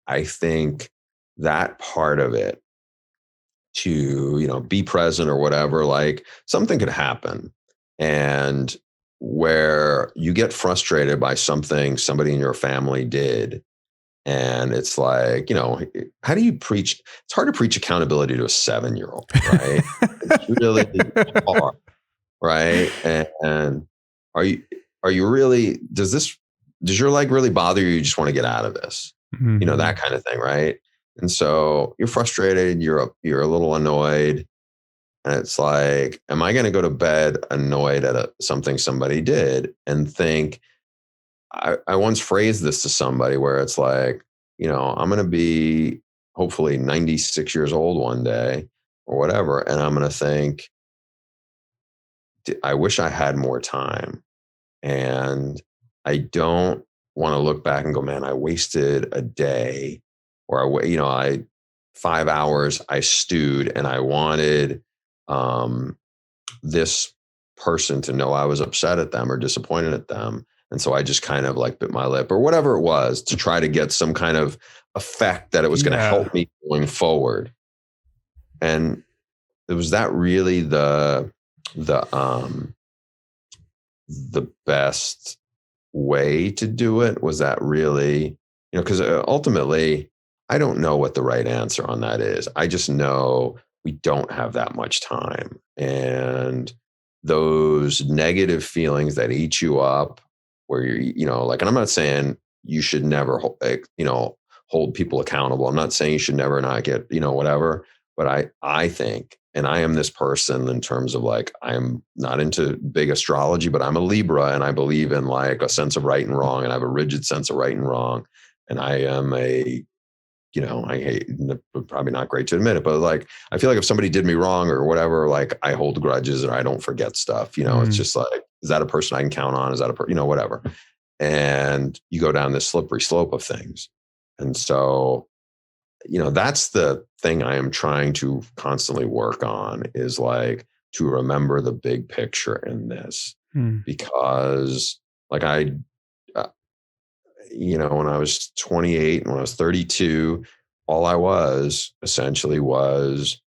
I think that part of it, to, be present or whatever, like something could happen. And where you get frustrated by something somebody in your family did. And it's like, how do you preach? It's hard to preach accountability to a 7-year-old, right? It's really hard, right? And are you really, does your leg really bother you? You just want to get out of this, Mm-hmm. that kind of thing, right? And so you're frustrated, you're a little annoyed, and it's like, am I going to go to bed annoyed at something somebody did and think, I once phrased this to somebody where it's like, I'm going to be hopefully 96 years old one day or whatever. And I'm going to think, I wish I had more time. And I don't want to look back and go, man, I wasted a day, or 5 hours I stewed, and I wanted this person to know I was upset at them or disappointed at them. And so I just kind of like bit my lip or whatever it was to try to get some kind of effect that it was going to help me going forward. And was that really the best way to do it? Was that really, because ultimately I don't know what the right answer on that is. I just know we don't have that much time. And those negative feelings that eat you up, where you're, and I'm not saying you should never, hold people accountable. I'm not saying you should never not get, whatever, but I think, and I am this person in terms of like, I'm not into big astrology, but I'm a Libra, and I believe in like a sense of right and wrong, and I have a rigid sense of right and wrong. And I am I hate, probably not great to admit it, but like, I feel like if somebody did me wrong or whatever, like I hold grudges or I don't forget stuff, it's just like, is that a person I can count on? Is that a whatever. And you go down this slippery slope of things. And so, that's the thing I am trying to constantly work on, is like to remember the big picture in this, because like when I was 28 and when I was 32, all I was essentially was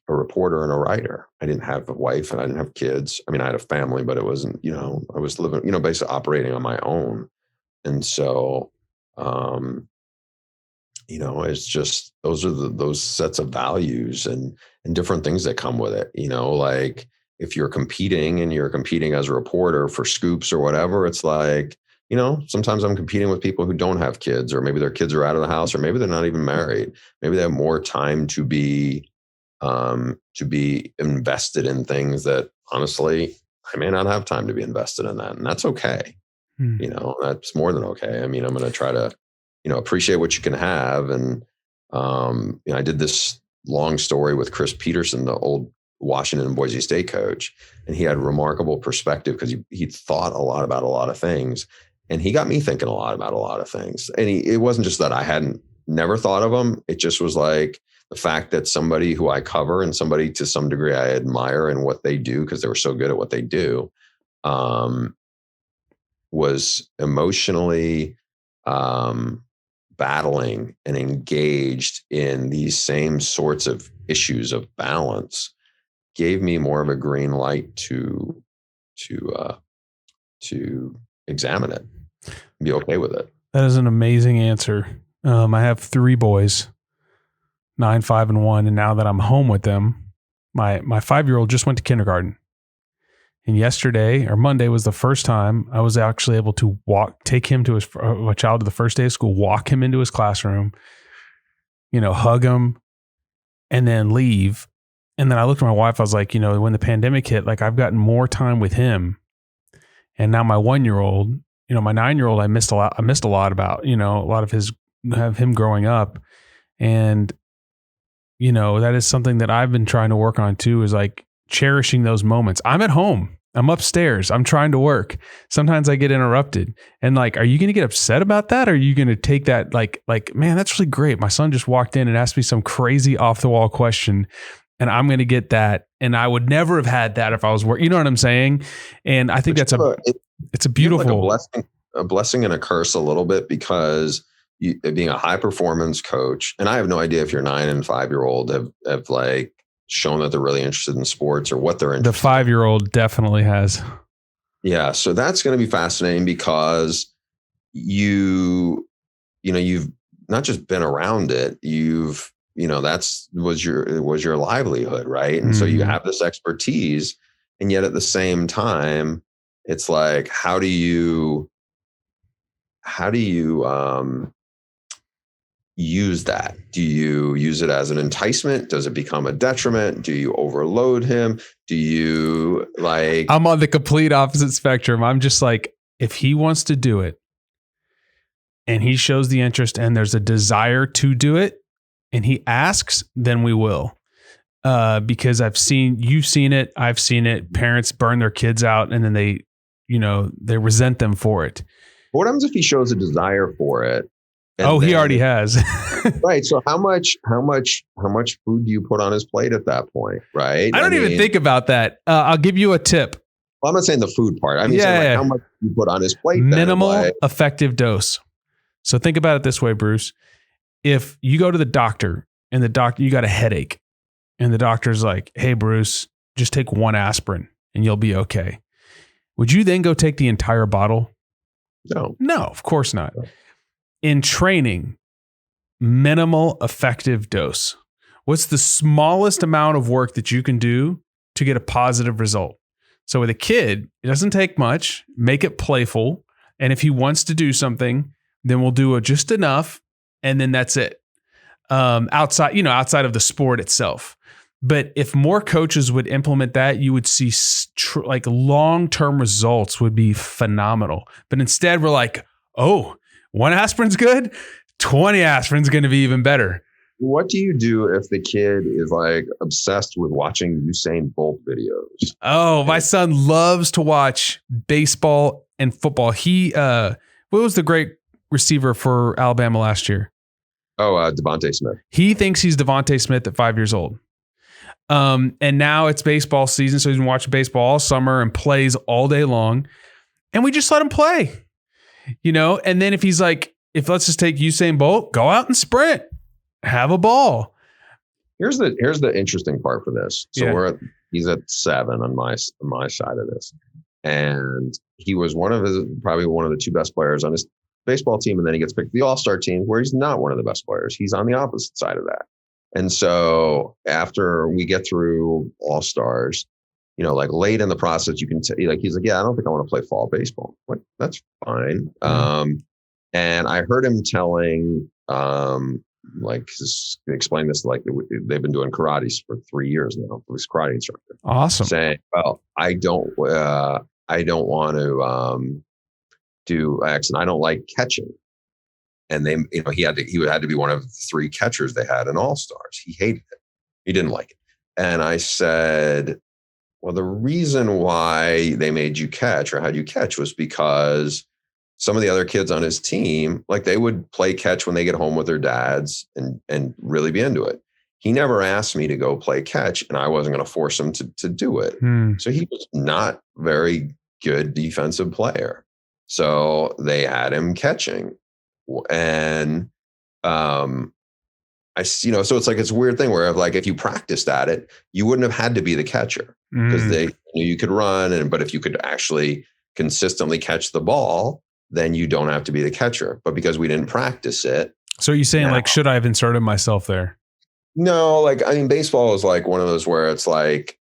a reporter and a writer. I didn't have a wife and I didn't have kids. I mean, I had a family, but it wasn't, I was living, basically operating on my own. And so, it's just, those are those sets of values and different things that come with it, like if you're competing as a reporter for scoops or whatever, it's like, sometimes I'm competing with people who don't have kids, or maybe their kids are out of the house, or maybe they're not even married. Maybe they have more time to be invested in things that honestly, I may not have time to be invested in that. And that's okay. That's more than okay. I mean, I'm going to try to, appreciate what you can have. And, I did this long story with Chris Peterson, the old Washington and Boise State coach, and he had remarkable perspective because he thought a lot about a lot of things. And he got me thinking a lot about a lot of things. And it wasn't just that I hadn't never thought of them. It just was like the fact that somebody who I cover and somebody to some degree I admire in what they do, because they were so good at what they do, was emotionally battling and engaged in these same sorts of issues of balance, gave me more of a green light to examine it and be okay with it. That is an amazing answer. I have 3 boys, 9, 5, and 1. And now that I'm home with them, my 5-year-old just went to kindergarten. And yesterday or Monday was the first time I was actually able to take him to a child to the first day of school, walk him into his classroom, hug him, and then leave. And then I looked at my wife, I was like, when the pandemic hit, like I've gotten more time with him. And now my 1-year-old, my 9-year-old, I missed a lot about, a lot of him growing up. And, that is something that I've been trying to work on too, is like cherishing those moments. I'm at home. I'm upstairs. I'm trying to work. Sometimes I get interrupted. And like, are you going to get upset about that? Or are you going to take that like, man, that's really great. My son just walked in and asked me some crazy off the wall question, and I'm going to get that. And I would never have had that if I was working. You know what I'm saying? And I think it's a beautiful, like a blessing and a curse a little bit, because being a high performance coach, and I have no idea if your 9 and 5-year-old have like shown that they're really interested in sports or what they're interested in. The 5-year-old definitely has. Yeah. So that's going to be fascinating, because you've not just been around it, was your livelihood. Right. And so you have this expertise, and yet at the same time, it's like, how do you use that? Do you use it as an enticement? Does it become a detriment? Do you overload him? Do you like... I'm on the complete opposite spectrum. I'm just like, if he wants to do it and he shows the interest and there's a desire to do it and he asks, then we will. Because you've seen it. I've seen it. Parents burn their kids out and then they resent them for it. What happens if he shows a desire for it? He already has. Right. So how much food do you put on his plate at that point? Right. I mean, even think about that. I'll give you a tip. Well, I'm not saying the food part. I mean, how much you put on his plate. Minimal effective dose. So think about it this way, Bruce. If you go to the doctor and you got a headache and the doctor's like, hey, Bruce, just take 1 aspirin and you'll be okay. Would you then go take the entire bottle? No, of course not. No. In training, minimal effective dose. What's the smallest amount of work that you can do to get a positive result? So with a kid, it doesn't take much. Make it playful. And if he wants to do something, then we'll do just enough. And then that's it. Outside of the sport itself. But if more coaches would implement that, you would see long-term results would be phenomenal. But instead we're like, 1 aspirin's good, 20 aspirin's going to be even better. What do you do if the kid is like obsessed with watching Usain Bolt videos? Oh, my son loves to watch baseball and football. He, what was the great receiver for Alabama last year? Devontae Smith. He thinks he's Devontae Smith at 5 years old. And now it's baseball season, so he's been watching baseball all summer and plays all day long. And we just let him play. And then if he's like, let's just take Usain Bolt, go out and sprint, have a ball. Here's the interesting part for this. So he's at 7 on my side of this. And he was probably one of the 2 best players on his baseball team. And then he gets picked to the All-Star team where he's not one of the best players. He's on the opposite side of that. And so after we get through All-Stars, like late in the process, you can he's like, yeah, I don't think I want to play fall baseball. Like, that's fine. Mm-hmm. And I heard him telling, explain this, like they've been doing karate for 3 years now. He's a karate instructor. Awesome. Saying, well, I don't want to do X, and I don't like catching. And they, he had to be one of the 3 catchers they had in All-Stars. He hated it. He didn't like it. And I said, well, the reason why they made you catch or had you catch was because some of the other kids on his team, like they would play catch when they get home with their dads and really be into it. He never asked me to go play catch, and I wasn't going to force him to do it. So he was not very good defensive player. So they had him catching. And so it's like, it's a weird thing where if you practiced at it, you wouldn't have had to be the catcher because you could run. But if you could actually consistently catch the ball, then you don't have to be the catcher. But because we didn't practice it. So are you saying should I have inserted myself there? No, baseball is like one of those where it's like,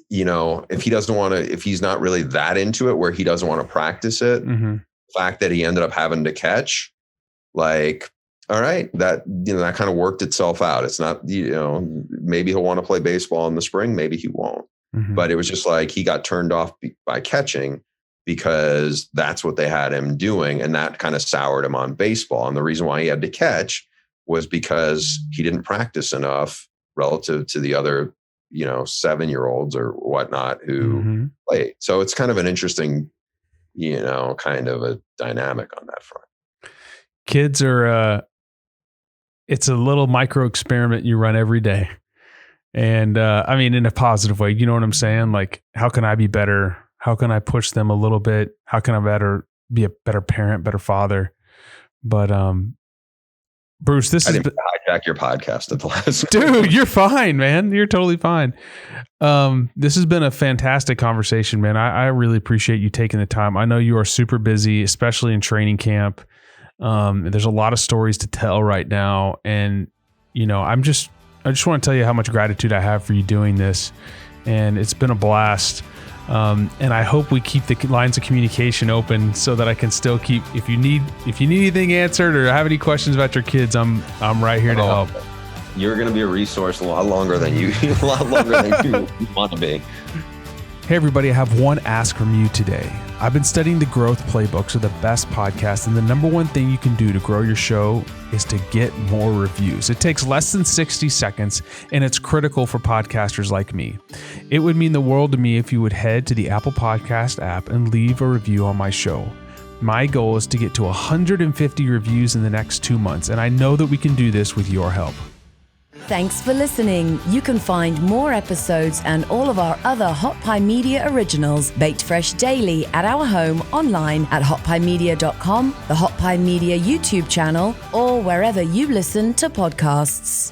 if he doesn't want to, if he's not really that into it, where he doesn't want to practice it, the fact that he ended up having to catch, all right, that kind of worked itself out. It's not, maybe he'll want to play baseball in the spring, maybe he won't. But it was just like he got turned off by catching. because that's what they had him doing. And that kind of soured him on baseball. And the reason why he had to catch was because he didn't practice enough relative to the other, 7-year-olds or whatnot who played. So it's kind of an interesting, kind of a dynamic on that front. Kids are, it's a little micro experiment you run every day. And I mean, in a positive way, you know what I'm saying? Like, how can I be better? How can I push them a little bit? How can I be a better parent, better father? But Bruce, I didn't hijack your podcast at the last. Dude, you're fine, man. You're totally fine. This has been a fantastic conversation, man. I really appreciate you taking the time. I know you are super busy, especially in training camp. There's a lot of stories to tell right now, and I just want to tell you how much gratitude I have for you doing this, and it's been a blast. And I hope we keep the lines of communication open so that I can still keep, if you need anything answered or have any questions about your kids, I'm right here to help. You're going to be a resource a lot longer than you want to be. Hey everybody, I have one ask from you today. I've been studying the growth playbooks of the best podcasts, and the number one thing you can do to grow your show is to get more reviews. It takes less than 60 seconds, and it's critical for podcasters like me. It would mean the world to me if you would head to the Apple Podcast app and leave a review on my show. My goal is to get to 150 reviews in the next 2 months, and I know that we can do this with your help. Thanks for listening. You can find more episodes and all of our other Hot Pie Media originals baked fresh daily at our home online at hotpiemedia.com, the Hot Pie Media YouTube channel, or wherever you listen to podcasts.